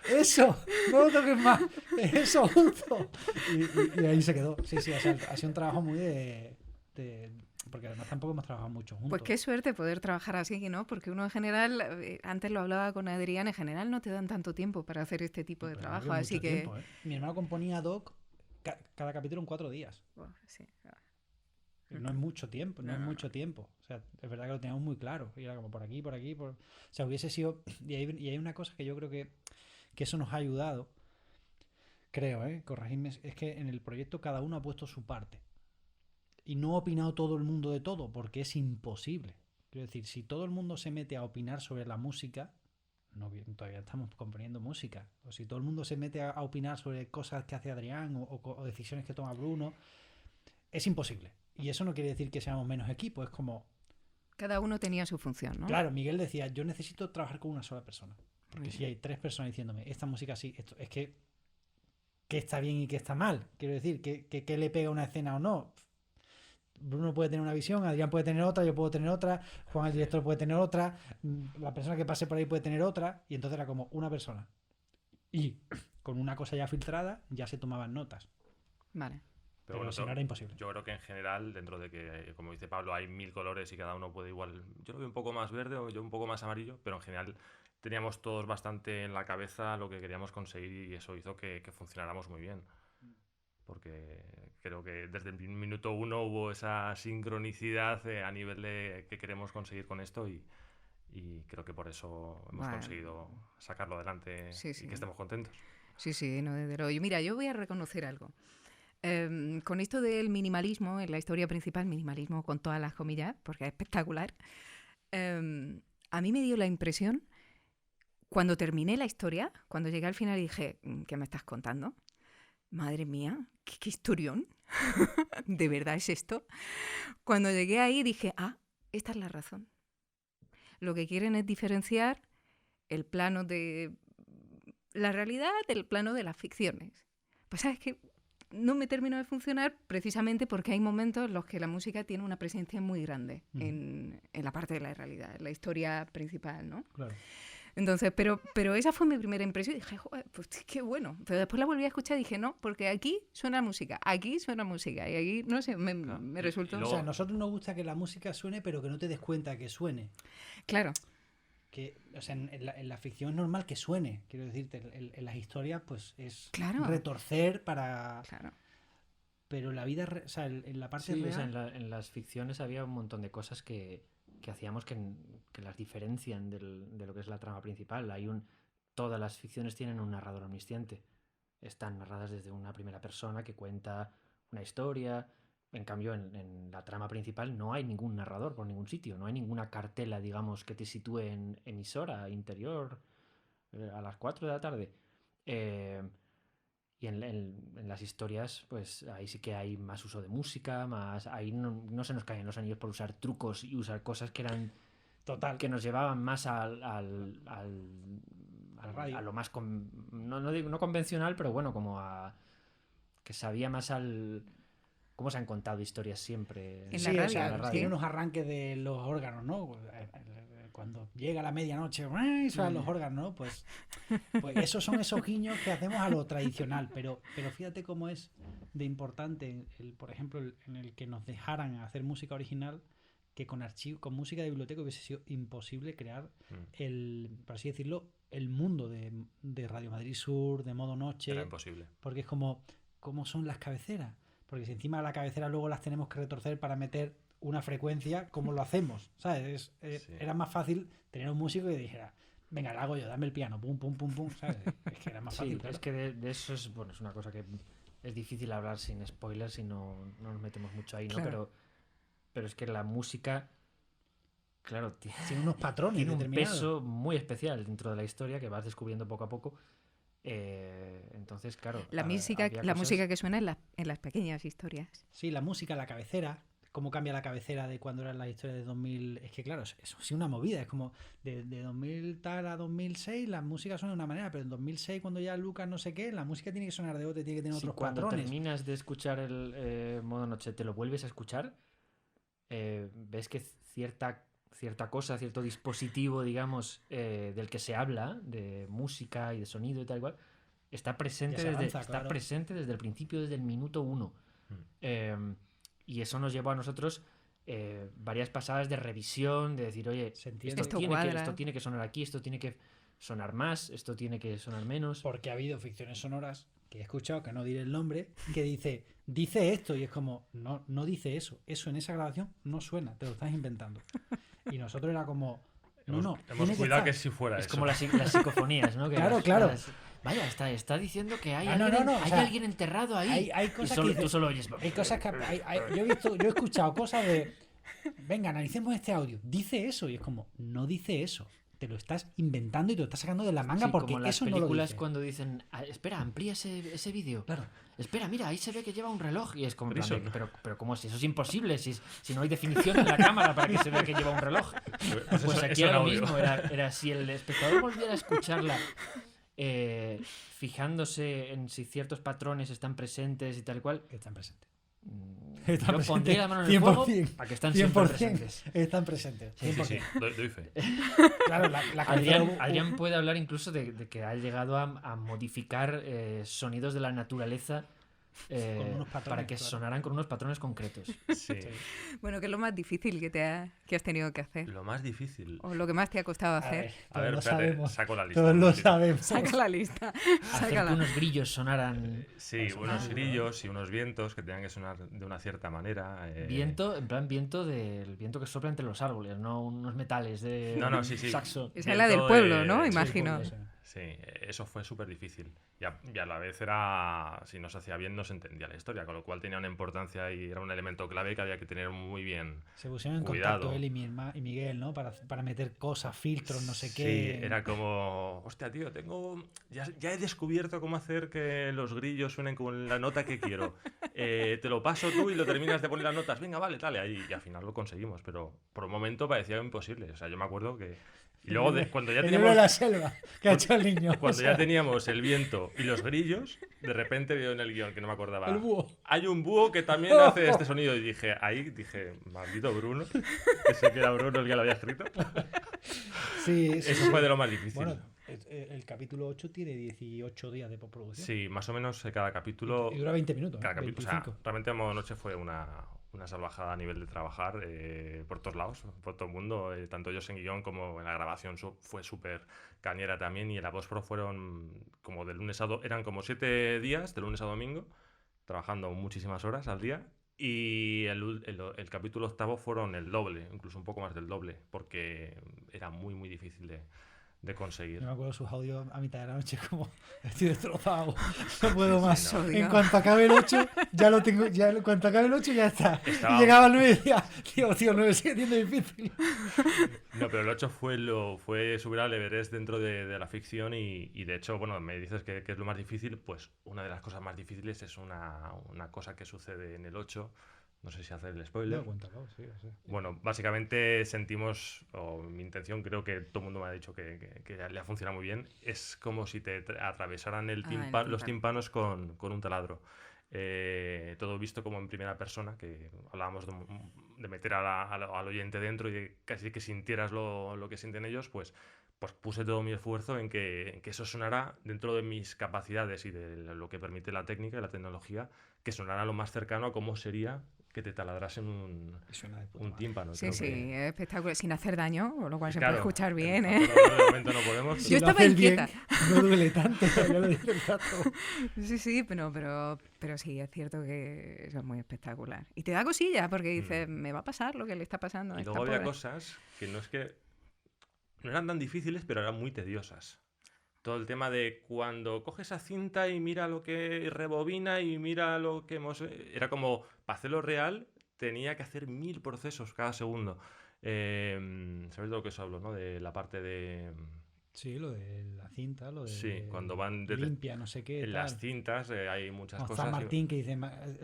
F: eso, no lo toques más, eso justo. Y ahí se quedó. Sí, o sea, ha sido un trabajo muy de porque además tampoco hemos trabajado mucho juntos.
A: Pues qué suerte poder trabajar así, ¿no? Porque uno en general, antes lo hablaba con Adrián, en general no te dan tanto tiempo para hacer este tipo de trabajo,
F: Mucho
A: así que...
F: tiempo, ¿eh? Mi hermano componía ad hoc cada capítulo en 4 días.
A: Bueno, sí.
F: No es mucho tiempo, no es mucho tiempo. O sea, es verdad que lo teníamos muy claro. Y era como por aquí. O sea, hubiese sido... Y hay una cosa que yo creo que eso nos ha ayudado, creo, corregidme, es que en el proyecto cada uno ha puesto su parte. Y no ha opinado todo el mundo de todo, porque es imposible. Quiero decir, si todo el mundo se mete a opinar sobre la música, todavía estamos componiendo música. O si todo el mundo se mete a opinar sobre cosas que hace Adrián o decisiones que toma Bruno, es imposible. Y eso no quiere decir que seamos menos equipo, es como...
A: Cada uno tenía su función, ¿no?
F: Claro, Miguel decía, yo necesito trabajar con una sola persona. Porque si hay 3 personas diciéndome, esta música sí, esto es que está bien y que está mal. Quiero decir, que le pega una escena o no. Bruno puede tener una visión, Adrián puede tener otra, yo puedo tener otra, Juan el director puede tener otra, la persona que pase por ahí puede tener otra, y entonces era como una persona. Y con una cosa ya filtrada ya se tomaban notas.
A: Vale.
F: Pero bueno, si no era imposible.
D: Yo creo que en general, dentro de que, como dice Pablo, hay 1000 colores y cada uno puede igual... Yo lo veo un poco más verde o yo un poco más amarillo, pero en general teníamos todos bastante en la cabeza lo que queríamos conseguir y eso hizo que funcionáramos muy bien. Porque creo que desde el minuto 1 hubo esa sincronicidad a nivel de qué queremos conseguir con esto y creo que por eso hemos conseguido sacarlo adelante y que estemos contentos.
A: Sí, no, desde luego. Mira, yo voy a reconocer algo. Con esto del minimalismo, en la historia principal, minimalismo con todas las comillas, porque es espectacular, a mí me dio la impresión, cuando terminé la historia, cuando llegué al final y dije, ¿qué me estás contando? Madre mía, qué historión. ¿De verdad es esto? Cuando llegué ahí dije, esta es la razón. lo que quieren es diferenciar el plano de la realidad del plano de las ficciones. Pues sabes que no me termino de funcionar precisamente porque hay momentos en los que la música tiene una presencia muy grande en la parte de la realidad, en la historia principal, ¿no?
F: Claro.
A: Entonces, pero esa fue mi primera impresión y dije, joder, pues qué bueno. Pero después la volví a escuchar y dije, no, porque aquí suena música y aquí, no sé, me resultó...
F: O sea, a nosotros nos gusta que la música suene, pero que no te des cuenta que suene.
A: Claro.
F: Que, o sea, en la ficción es normal que suene. Quiero decirte, en las historias, pues es
A: Claro.
F: retorcer para...
A: Claro.
F: Pero en la vida, o sea, en la parte
E: Sí,
F: real...
E: o sea, en las ficciones había un montón de cosas que hacíamos que las diferencian de lo que es la trama principal. Todas las ficciones tienen un narrador omnisciente. Están narradas desde una primera persona que cuenta una historia. En cambio, en la trama principal no hay ningún narrador por ningún sitio. No hay ninguna cartela, digamos, que te sitúe en emisora interior a las 4 de la tarde. Y en las historias, pues ahí sí que hay más uso de música, ahí no se nos caen los anillos por usar trucos y usar cosas que eran
F: Total.
E: que nos llevaban más a
F: radio.
E: lo más no digo no convencional, pero bueno, como a que sabía más al cómo se han contado historias siempre
A: En
F: Sí,
A: la
F: o
A: radio,
F: sea,
E: en la radio.
F: tiene unos arranques de los órganos, ¿no? Cuando llega la medianoche, suenan los órganos, ¿no? Pues esos son esos guiños que hacemos a lo tradicional, pero fíjate cómo es de importante, por ejemplo, en el que nos dejaran hacer música original, que con música de biblioteca hubiese sido imposible crear por así decirlo, el mundo de Radio Madrid Sur, de Modo Noche.
D: Era imposible.
F: Porque es como son las cabeceras. Porque si encima de la cabecera luego las tenemos que retorcer para meter una frecuencia, ¿cómo lo hacemos? ¿Sabes?
D: Sí.
F: Era más fácil tener un músico que dijera, venga, lo hago yo, dame el piano, pum, pum, pum, pum, ¿sabes? Es que era más fácil.
E: Sí,
F: claro.
E: es que de eso es una cosa que es difícil hablar sin spoilers y no nos metemos mucho ahí, ¿no?
A: Claro.
E: Pero es que la música, claro,
F: Tiene unos patrones
E: tiene un
F: determinados.
E: peso muy especial dentro de la historia que vas descubriendo poco a poco. Entonces, claro,
A: La
E: había
A: música que suena en las pequeñas historias.
F: Sí, la música, la cabecera, cómo cambia la cabecera de cuando eran las historias de 2000. Es que claro, eso sí una movida. Es como de 2000 tal a 2006 la música suena de una manera, pero en 2006 cuando ya Lucas no sé qué, la música tiene que sonar de otra, tiene que tener
E: Si
F: otros
E: cuando
F: patrones.
E: terminas de escuchar el Modo Noche te lo vuelves a escuchar, ves que cierta cosa, cierto dispositivo, digamos, del que se habla, de música y de sonido y tal igual, está presente,
F: Ya se avanza, claro.
E: presente desde el principio, desde el minuto 1. Y eso nos llevó a nosotros varias pasadas de revisión, de decir, oye,
F: Se entiende.
A: Esto cuadra.
E: esto tiene que sonar aquí, esto tiene que sonar más, esto tiene que sonar menos.
F: Porque ha habido ficciones sonoras que he escuchado, que no diré el nombre, que dice esto, y es como, no dice eso. Eso en esa grabación no suena, te lo estás inventando. Y nosotros era como,
D: Hemos
F: tiene
D: cuidado
F: estar.
D: que si fuera
E: Es
D: eso.
E: como las psicofonías, ¿no? Que
F: Claro.
E: Vaya, está diciendo que hay,
F: No,
E: alguien,
F: no, o
E: hay
F: sea,
E: alguien enterrado ahí.
F: hay
E: Y
F: cosas
E: solo,
F: que dices-
E: tú solo oyes.
F: Hay cosas que yo he escuchado cosas de, venga, analicemos este audio. Dice eso, y es como, no dice eso. Te lo estás inventando y te lo estás sacando de la manga
E: Sí,
F: porque
E: como en las
F: eso no lo
E: películas
F: dice.
E: cuando dicen, espera, amplía ese vídeo.
F: Claro.
E: Espera, mira, ahí se ve que lleva un reloj. Y es como, en plan
D: Eso,
E: de, pero ¿cómo si eso es imposible? Si no hay definición en la cámara para que se vea que lleva un reloj.
D: Pues
E: Pues
D: eso-
E: aquí
D: eso
E: era
D: en
E: lo
D: audio.
E: mismo. Era si el espectador volviera a escucharla fijándose en si ciertos patrones están presentes y tal cual,
F: Están presentes.
E: yo
F: Están presentes.
E: pondría la mano en el fuego
F: 100%,
E: a que están siempre
F: 100%
E: presentes.
F: están presentes.
D: Sí, sí,
F: 100%.
D: sí, doy fe.
F: Claro, la cabecera
E: Adrián puede hablar incluso de que ha llegado a modificar sonidos de la naturaleza
F: Con unos patrones,
E: para que
F: claro.
E: sonaran con unos patrones concretos.
D: Sí.
A: Bueno, ¿qué es lo más difícil que has tenido que hacer?
D: Lo más difícil.
A: ¿O lo que más te ha costado
F: A
A: hacer?
F: ver,
D: A ver,
F: todos lo
D: espérate,
F: sabemos.
D: saco la lista.
F: Todos
D: un
F: lo
D: momentito.
F: sabemos.
A: Saca la lista.
E: Hacer que
A: Sácala.
E: unos grillos sonaran
D: Sí, unos grillos y unos vientos que tengan que sonar de una cierta manera.
E: viento, en plan viento del viento que sopla entre los árboles, no unos metales de
D: No, sí, sí.
E: saxo.
A: Esa es la del
D: Viento
A: pueblo,
D: de-
A: ¿no?
D: sí,
A: Imagino.
F: Pues,
D: Sí, eso fue súper difícil. Y a la vez era, si no se hacía bien, no se entendía la historia, con lo cual tenía una importancia y era un elemento clave que había que tener muy bien
F: Se pusieron en
D: cuidado.
F: contacto él y Miguel, ¿no? Para meter cosas, filtros, no sé
D: Sí,
F: qué.
D: era como, hostia, tío, ya he descubierto cómo hacer que los grillos suenen con la nota que quiero. Te lo paso tú y lo terminas de poner las notas. Venga, vale, dale, ahí. Y al final lo conseguimos, pero por un momento parecía imposible. O sea, yo me acuerdo que... Y luego, cuando ya
F: El libro de
D: teníamos...
F: la selva que ha hecho el niño.
D: Cuando
F: O sea,
D: ya teníamos el viento y los grillos, de repente veo en el guión, que no me acordaba.
F: El búho.
D: Hay un búho que también hace este sonido. Y dije, maldito Bruno, que sé que era Bruno el que lo había escrito.
F: sí,
D: Eso fue de lo más difícil.
F: Bueno, el capítulo 8 tiene 18 días de postproducción.
D: Sí, más o menos cada capítulo.
F: Y dura 20 minutos.
D: Cada
F: ¿eh?
D: capítulo,
F: 25.
D: o sea, realmente Modo Noche fue una salvajada a nivel de trabajar por todos lados, por todo el mundo. Tanto ellos en guión como en la grabación fue súper cañera también. Y en la postpro fueron como de lunes a eran como 7 días, de lunes a domingo, trabajando muchísimas horas al día. Y el capítulo 8 fueron el doble, incluso un poco más del doble, porque era muy, muy difícil de conseguir.
F: Yo me acuerdo sus audios a mitad de la noche como estoy destrozado, no puedo más.
A: no.
F: En cuanto acabe el 8, ya lo tengo, ya en cuanto acabe el 8 ya está.
D: Estaba-
F: Y llegaba al 9 y decía, tío, 9 sigue siendo difícil.
D: No, pero el 8 fue subir al Everest dentro de la ficción y de hecho, bueno, me dices que es lo más difícil, pues una de las cosas más difíciles es una cosa que sucede en el 8. No sé si hacer el spoiler.
F: Cuéntalo, sí, sí.
D: Bueno, básicamente sentimos, o mi intención, creo que todo el mundo me ha dicho que le ha funcionado muy bien, es como si te atravesaran los
A: tímpano.
D: tímpanos con un taladro. Todo visto como en primera persona, que hablábamos de meter al oyente dentro y de casi que sintieras lo que sienten ellos, pues puse todo mi esfuerzo en que eso sonara dentro de mis capacidades y de lo que permite la técnica y la tecnología, que sonara lo más cercano a cómo sería que te taladrasen
F: Suena de puta
D: un
F: madre.
D: tímpano.
A: Sí,
D: Creo
A: sí,
D: que-
A: es espectacular, sin hacer daño, con lo cual se
D: Claro,
A: puede escuchar bien,
D: en
A: ¿eh?
D: de momento no podemos.
F: Si
A: Yo
F: lo
A: estaba
F: haces bien,
A: inquieta.
F: no duele tanto, ya lo dice el gato.
A: Sí, pero sí, es cierto que eso es muy espectacular. Y te da cosilla, porque dices, me va a pasar lo que le está pasando a
D: Y
A: esta
D: luego había
A: pobre.
D: cosas que no eran tan difíciles, pero eran muy tediosas. Todo el tema de cuando coges esa cinta y mira lo que rebobina y mira lo que hemos... Era como, para hacerlo real, tenía que hacer 1000 procesos cada segundo. ¿Sabes de lo que os hablo, no? De la parte de...
F: Sí, lo de la cinta, lo de
D: Sí, cuando van
F: limpia, no sé qué.
D: en
F: tal.
D: las cintas hay muchas
F: Como
D: cosas.
F: San Martín que dice,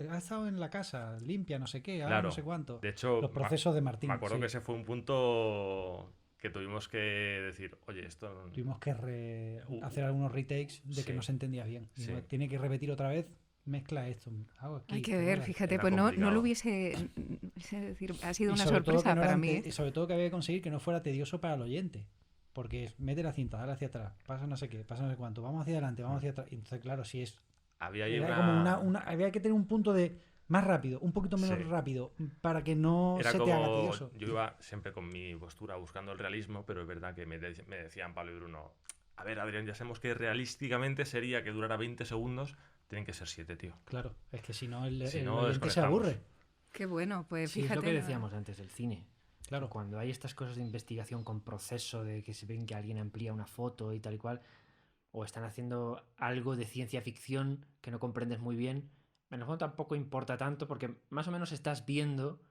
F: ha estado en la casa, limpia, no sé qué, ahora
D: Claro.
F: no sé cuánto.
D: De hecho,
F: Los procesos de Martín.
D: me acuerdo
F: sí.
D: que ese fue un punto que tuvimos que decir, oye, esto...
F: Tuvimos que hacer algunos retakes de que
D: Sí.
F: no se entendía bien.
D: Sí.
F: Tiene que repetir otra vez, mezcla esto. Hago aquí,
A: Hay que
F: te
A: ver,
F: mola.
A: fíjate,
D: Era
A: pues no
D: complicado.
A: lo hubiese... Es decir, ha sido
F: Y
A: una
F: sobre todo
A: sorpresa
F: que no
A: para
F: era
A: mí.
F: y sobre todo que había que conseguir que no fuera tedioso para el oyente. Porque es mete la cinta, dale hacia atrás, pasa no sé qué, pasa no sé cuánto, vamos hacia adelante, vamos hacia atrás. Y entonces, claro, si es.
D: Había ahí
F: Era
D: una...
F: como había que tener un punto de más rápido, un poquito menos
D: Sí.
F: rápido, para que no
D: Era
F: se te haga
D: como,
F: tedioso.
D: yo iba siempre con mi postura buscando el realismo, pero es verdad que me decían Pablo y Bruno, a ver, Adrián, ya sabemos que realísticamente sería que durara 20 segundos, tienen que ser 7, tío.
F: Claro, es que si no el
D: Si
F: el
D: no,
F: oyente se
D: desconectamos.
F: aburre.
A: Qué bueno, pues
E: Sí, es
A: fíjate.
E: lo que decíamos antes del cine.
F: Claro.
E: Cuando hay estas cosas de investigación con proceso, de que se ven que alguien amplía una foto y tal y cual, o están haciendo algo de ciencia ficción que no comprendes muy bien, en el fondo tampoco importa tanto porque más o menos estás viendo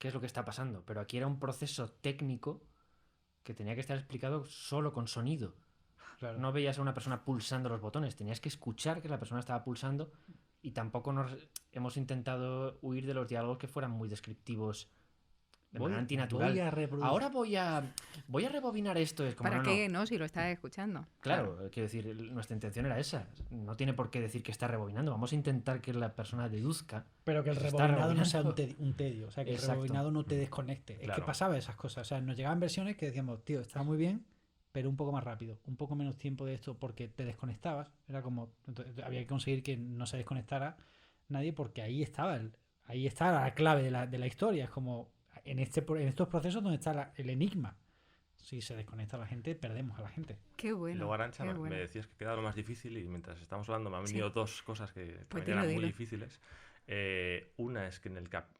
E: qué es lo que está pasando. Pero aquí era un proceso técnico que tenía que estar explicado solo con sonido.
F: Claro.
E: No veías a una persona pulsando los botones, tenías que escuchar que la persona estaba pulsando y tampoco hemos intentado huir de los diálogos que fueran muy descriptivos de manera antinatural.
F: voy a reproducir-
E: Ahora voy a rebobinar esto. Es como,
A: ¿Para
E: no, no.
A: qué, no? Si lo estás escuchando.
E: Claro, quiero decir, nuestra intención era esa. No tiene por qué decir que está rebobinando. Vamos a intentar que la persona deduzca.
F: Pero que el
E: Se está
F: rebobinado no sea
E: rebobinando.
F: un tedio. O sea, que
E: Exacto.
F: el rebobinado no te desconecte. Es que
D: Claro.
F: pasaba esas cosas. O sea, nos llegaban versiones que decíamos, tío, está muy bien, pero un poco más rápido. Un poco menos tiempo de esto porque te desconectabas. Era como. Entonces, había que conseguir que no se desconectara nadie porque ahí estaba la clave de la historia. Es como en estos procesos donde está el enigma. Si se desconecta la gente, perdemos a la gente.
A: Qué
D: Y
A: bueno.
D: luego, Arantxa,
A: qué
D: me
A: bueno.
D: decías que queda lo más difícil y mientras estamos hablando me han
A: Sí.
D: venido dos cosas que
A: Pues
D: también eran muy
A: dilo.
D: difíciles. Una es que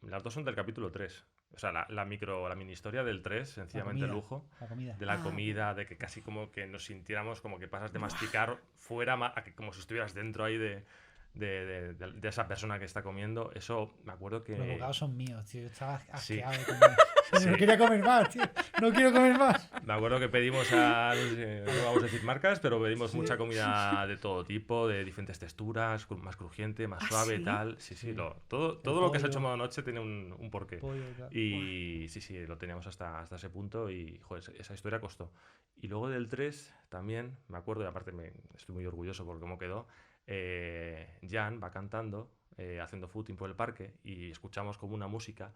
D: las dos son del capítulo 3. O sea, la mini historia del 3, sencillamente
F: comida,
D: lujo.
F: La comida.
D: De la comida, de que casi como que nos sintiéramos como que pasas de masticar fuera a que como si estuvieras dentro ahí de esa persona que está comiendo. Eso me acuerdo que...
F: Los bocados son míos, tío. Yo estaba
D: Sí.
F: asqueado de comer.
D: Sí.
F: No quería comer más, tío. No quiero comer más.
D: Me acuerdo que pedimos no vamos a decir marcas, pero pedimos mucha comida de todo tipo, de diferentes texturas, más crujiente, más suave,
A: ¿sí?
D: tal. Sí,
F: Sí.
D: todo lo que se ha hecho
F: pollo.
D: modo noche tiene un porqué.
F: Pollo y tal.
D: Y sí, lo teníamos hasta ese punto y, joder, esa historia costó. Y luego del 3 también, me acuerdo, y aparte estoy muy orgulloso por cómo quedó, Jan va cantando, haciendo footing por el parque y escuchamos como una música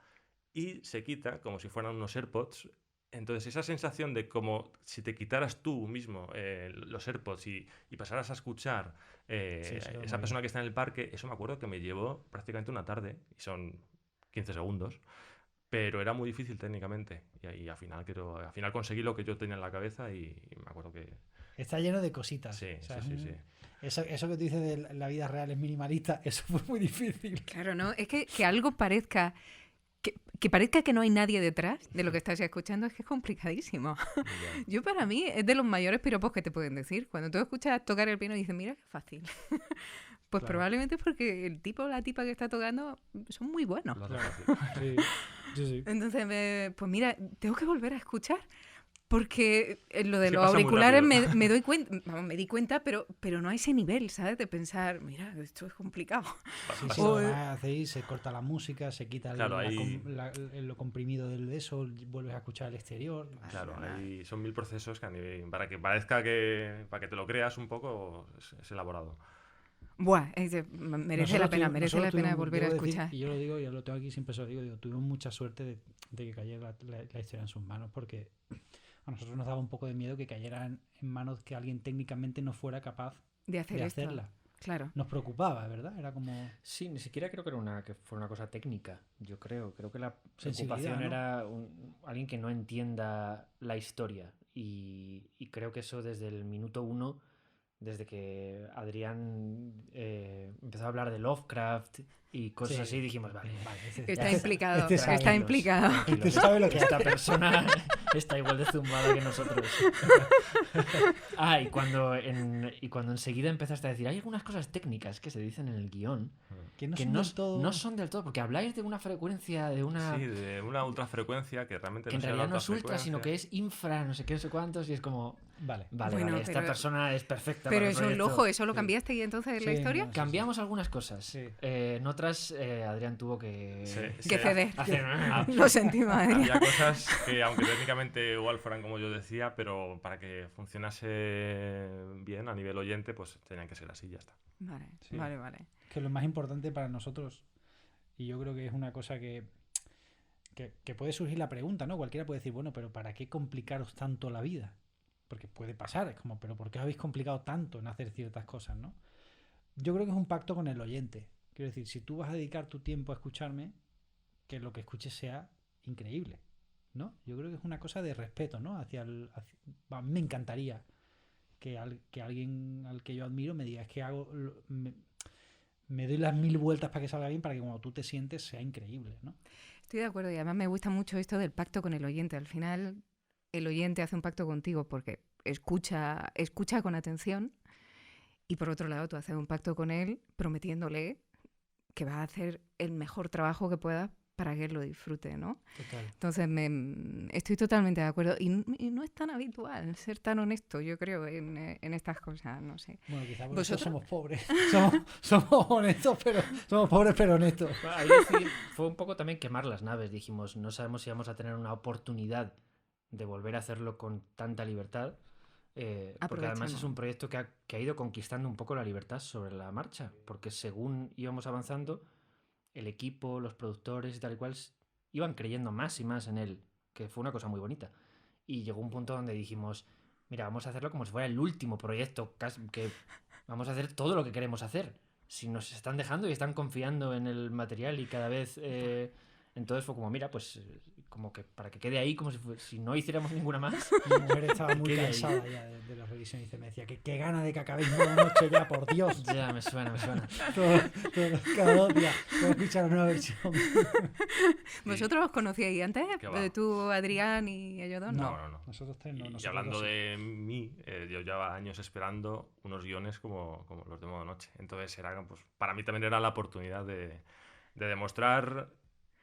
D: y se quita como si fueran unos AirPods. Entonces esa sensación de como si te quitaras tú mismo los AirPods y pasaras a escuchar
F: Sí, eso era
D: esa
F: muy
D: persona que está en el parque, eso me acuerdo que me llevó prácticamente una tarde y son 15 segundos. Pero era muy difícil técnicamente y al final conseguí lo que yo tenía en la cabeza y me acuerdo que...
F: Está lleno de cositas.
D: Sí,
F: O sea,
D: sí.
F: Eso que tú dices de la vida real es minimalista, eso fue muy difícil.
A: Claro, ¿no? Es que algo parezca... Que parezca que no hay nadie detrás de lo que estás escuchando es que es complicadísimo.
D: Ya.
A: Yo para mí es de los mayores piropos que te pueden decir. Cuando tú escuchas tocar el piano y dices, mira qué fácil. Pues
F: Claro.
A: probablemente es porque el tipo o la tipa que está tocando son muy buenos.
D: Lo hace fácil.
F: Sí.
A: Entonces, pues mira, tengo que volver a escuchar. Porque lo de
D: Es que
A: los
D: pasa muy
A: auriculares
D: rápido.
A: me doy cuenta, vamos, me di cuenta, pero no a ese nivel, ¿sabes? De pensar, mira, esto es complicado.
F: Sí,
D: Pasa-
A: O-
F: además hacéis, se corta la música, se quita
D: Claro, ahí-
F: lo comprimido del de eso, vuelves a escuchar el exterior.
D: Claro, ahí son 1000 procesos que para que parezca para que te lo creas un poco, es elaborado.
A: Buah, merece la pena volver a
F: debo decir,
A: escuchar.
F: y yo lo digo, yo lo tengo aquí, siempre se lo digo, tuvimos mucha suerte de que cayera la historia en sus manos, porque a nosotros nos daba un poco de miedo que cayera en manos que alguien técnicamente no fuera capaz
A: De hacer
F: de
A: esto.
F: hacerla.
A: Claro.
F: Nos preocupaba, ¿verdad? Era como...
E: Sí, ni siquiera creo que fuera una cosa técnica, yo creo. Creo que la
F: Sensibilidad,
E: preocupación
F: ¿no?
E: era alguien que no entienda la historia. Y creo que eso desde el minuto 1, desde que Adrián empezó a hablar de Lovecraft y cosas
F: Sí.
E: así, dijimos, vale,
A: Está
E: ya
A: implicado,
F: este sabe.
A: está implicado.
E: tranquilos,
F: Este sabe lo que
E: esta persona está igual de zumbada que nosotros. Y cuando enseguida empezaste a decir, hay algunas cosas técnicas que se dicen en el guión
F: que no
E: que
F: son
E: no,
F: del todo...
E: no son del todo, porque habláis de una frecuencia, de una...
D: Sí, de una ultrafrecuencia que realmente
E: que en
D: no sea
E: realidad
D: la
E: no es ultra, sino que
D: ultrafrecuencia.
E: es infra, no sé qué, no sé cuántos, y es como,
F: Vale.
A: Bueno,
E: esta
A: pero-
E: persona es perfecta
A: Pero
E: para el
A: eso,
E: proyecto.
A: ojo, ¿eso lo
F: Sí.
A: cambiaste y entonces en la
F: Sí,
A: historia?
F: no,
E: Cambiamos algunas cosas.
F: Sí.
E: En otras, Adrián tuvo que...
A: Que ceder.
E: hacer-
A: Lo sentimos, Adrián.
D: Había cosas que, aunque técnicamente igual fueran como yo decía, pero para que funcionase bien a nivel oyente, pues tenían que ser así y ya está.
A: Vale,
F: Sí.
A: vale.
F: Que lo más importante para nosotros, y yo creo que es una cosa que puede surgir la pregunta, ¿no? Cualquiera puede decir, bueno, pero ¿para qué complicaros tanto la vida? Porque puede pasar, es como, pero ¿por qué os habéis complicado tanto en hacer ciertas cosas, ¿no? Yo creo que es un pacto con el oyente. Quiero decir, si tú vas a dedicar tu tiempo a escucharme, que lo que escuches sea increíble, ¿no? Yo creo que es una cosa de respeto, ¿no? A mí me encantaría que alguien al que yo admiro me diga, es que me doy las 1000 vueltas para que salga bien, para que cuando tú te sientes sea increíble, ¿no?
A: Estoy de acuerdo y además me gusta mucho esto del pacto con el oyente. Al final, el oyente hace un pacto contigo porque escucha con atención y por otro lado tú haces un pacto con él prometiéndole que vas a hacer el mejor trabajo que puedas para que él lo disfrute, ¿no?
E: Total.
A: Entonces estoy totalmente de acuerdo y no es tan habitual ser tan honesto, yo creo, en estas cosas, no sé.
F: Bueno, quizás por eso
A: ¿Vosotros?
F: somos pobres. somos honestos, pero somos pobres pero honestos.
E: Ahí fue un poco también quemar las naves. Dijimos, no sabemos si vamos a tener una oportunidad de volver a hacerlo con tanta libertad. Porque además
A: Aprovechemos.
E: es un proyecto que ha ido conquistando un poco la libertad sobre la marcha. Porque según íbamos avanzando, el equipo, los productores y tal y cual iban creyendo más y más en él. Que fue una cosa muy bonita. Y llegó un punto donde dijimos, mira, vamos a hacerlo como si fuera el último proyecto, que vamos a hacer todo lo que queremos hacer. Si nos están dejando y están confiando en el material y cada vez Entonces fue como, mira, pues como que para que quede ahí, como si no hiciéramos ninguna más.
F: Mi mujer estaba muy
E: Queda ahí.
F: cansada ya de las revisiones y me decía que qué gana de que acabéis una noche ya, por Dios.
E: Ya, me suena.
F: Cada 2 días voy a escuchar una nueva versión.
A: ¿Vosotros os conocíais antes?
D: ¿Qué va?
A: ¿Tú, Adrián y ellos dos?
D: No.
F: Nosotros 3 no.
D: Y
F: nosotros
D: hablando
F: 2 sí.
D: de mí, yo llevaba años esperando unos guiones como los de Modo Noche. Entonces, pues, para mí también era la oportunidad de demostrar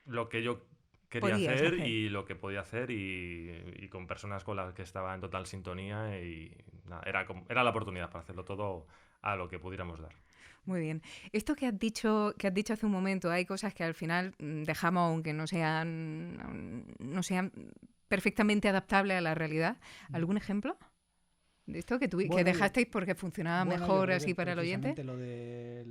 D: lo que yo quería
A: Podías
D: hacer
A: hacer.
D: y lo que podía hacer y con personas con las que estaba en total sintonía y nada, era la oportunidad para hacerlo todo a lo que pudiéramos dar.
A: Muy bien. Esto que has dicho hace un momento, hay cosas que al final dejamos aunque no sean perfectamente adaptables a la realidad. ¿Algún ejemplo de esto que
F: Bueno,
A: dejasteis porque funcionaba
F: Bueno, yo
A: mejor
F: creo
A: así
F: que
A: para el oyente?
F: precisamente lo de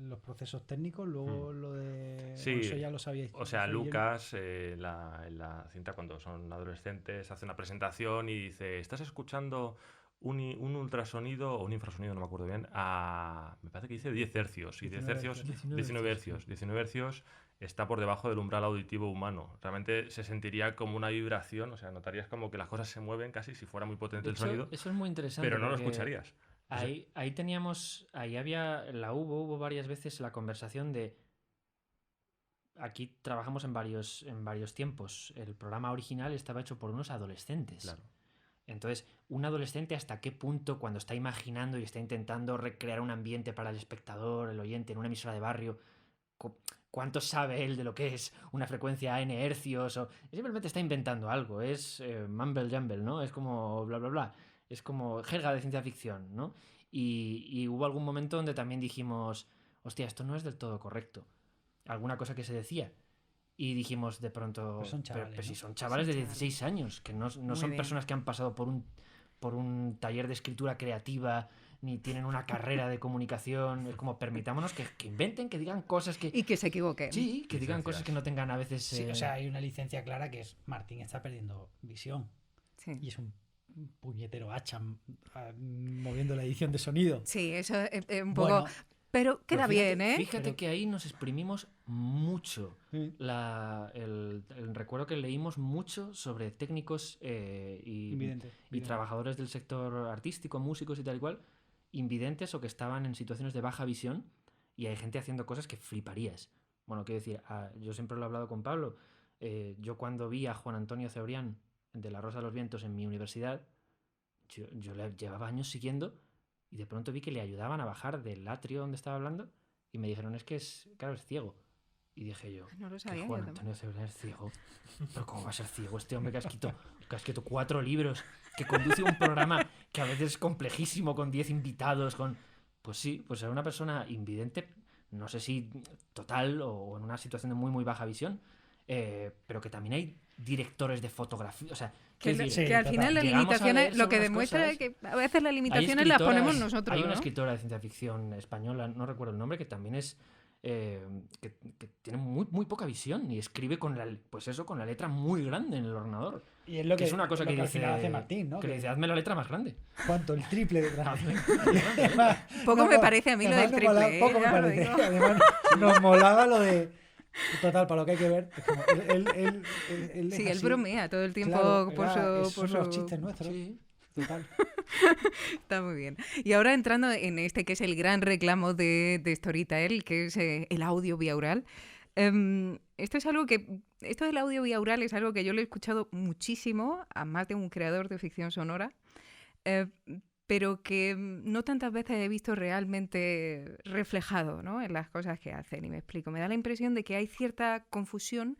F: los procesos técnicos, luego lo de...
D: Sí,
F: eso ya lo sabíais.
D: O sea,
F: eso yo-
D: Lucas, en la cinta cuando son adolescentes, hace una presentación y dice, ¿estás escuchando un ultrasonido o un infrasonido, no me acuerdo bien, me parece que dice 10 hercios. Y 10 hercios, 19 hercios. 19 hercios está por debajo del umbral auditivo humano. Realmente se sentiría como una vibración, o sea, notarías como que las cosas se mueven casi si fuera muy potente
E: De
D: el
E: hecho,
D: sonido,
E: eso es muy interesante.
D: pero no lo
E: porque
D: escucharías.
E: Ahí hubo varias veces la conversación de. Aquí trabajamos en varios tiempos. El programa original estaba hecho por unos adolescentes.
D: Claro.
E: Entonces, un adolescente hasta qué punto, cuando está imaginando y está intentando recrear un ambiente para el espectador, el oyente, en una emisora de barrio, ¿cuánto sabe él de lo que es una frecuencia a N hercios? O simplemente está inventando algo, es mumble jumble, ¿no? Es como bla, bla, bla. Es como jerga de ciencia ficción, ¿no? Y hubo algún momento donde también dijimos, hostia, esto no es del todo correcto. Alguna cosa que se decía. Y dijimos de pronto,
F: Pero son chavales,
E: si
F: ¿no?
E: son chavales de
A: Son
E: 16 años, que no
A: Muy
E: son
A: bien.
E: personas que han pasado por un taller de escritura creativa, ni tienen una carrera de comunicación. Es como, permitámonos que inventen, que digan cosas que...
A: Y que se equivoquen.
E: Sí, que digan
D: Licencias.
E: cosas que no tengan a veces...
F: Sí, o sea, hay una licencia clara que es Martín está perdiendo visión.
A: Sí.
F: Y es un puñetero hacha moviendo la edición de sonido.
A: Sí, eso es un
F: Bueno,
A: poco... Pero queda
E: Pero fíjate-
A: bien, ¿eh?
E: Fíjate
F: Pero-
E: que ahí nos exprimimos mucho.
F: sí,
E: Recuerdo que leímos mucho sobre técnicos y
F: invidente.
E: trabajadores del sector artístico, músicos y tal y cual, invidentes o que estaban en situaciones de baja visión, y hay gente haciendo cosas que fliparías. Bueno, quiero decir, yo siempre lo he hablado con Pablo, yo cuando vi a Juan Antonio Cebrián de La Rosa de los Vientos en mi universidad, yo le llevaba años siguiendo y de pronto vi que le ayudaban a bajar del atrio donde estaba hablando y me dijeron, es que es ciego. Y dije yo,
A: No lo
E: que
A: sabía.
E: Juan
A: yo tampoco.
E: Antonio Cebrián es ciego. Pero ¿cómo va a ser ciego este hombre que ha escrito 4 libros, que conduce un programa que a veces es complejísimo, con 10 invitados, Pues sí, pues era una persona invidente, no sé si total o en una situación de muy, muy baja visión, pero que también hay directores de fotografía, o sea...
A: Que,
E: quiero
A: lo-
E: decir,
F: Sí,
A: que al
F: total.
A: final las
E: Llegamos a
A: limitaciones,
E: leer
A: lo que
E: sobre las
A: demuestra
E: cosas.
A: es que a veces las
E: hay
A: limitaciones las ponemos
E: escritoras-
A: nosotros,
E: Hay una
A: ¿no?
E: escritora de ciencia ficción española, no recuerdo el nombre, que también es... que tiene muy, muy poca visión y escribe con la letra muy grande en el ordenador.
F: Y es lo
E: Que es una cosa
F: lo
E: que
F: al
E: dice...
F: final hace Martín, ¿no?
E: Que le dice, hazme la letra más grande.
F: ¿Cuánto? El triple de grande.
A: Poco me parece a mí lo del
F: además nos
A: triple,
F: molaba- Poco me
A: ya lo
F: parece.
A: digo.
F: Además, nos molaba lo de... Total, para lo que hay que ver. Es como, él es
A: Sí, él
F: así.
A: bromea todo el tiempo
F: Claro,
A: por
F: son
A: su...
F: los chistes nuestros.
E: Sí.
F: Total.
A: Está muy bien. Y ahora entrando en este que es el gran reclamo de Storytel, que es el audio biaural. Esto del audio biaural es algo que yo le he escuchado muchísimo a más de un creador de ficción sonora, pero que no tantas veces he visto realmente reflejado, ¿no?, en las cosas que hacen. Y me explico. Me da la impresión de que hay cierta confusión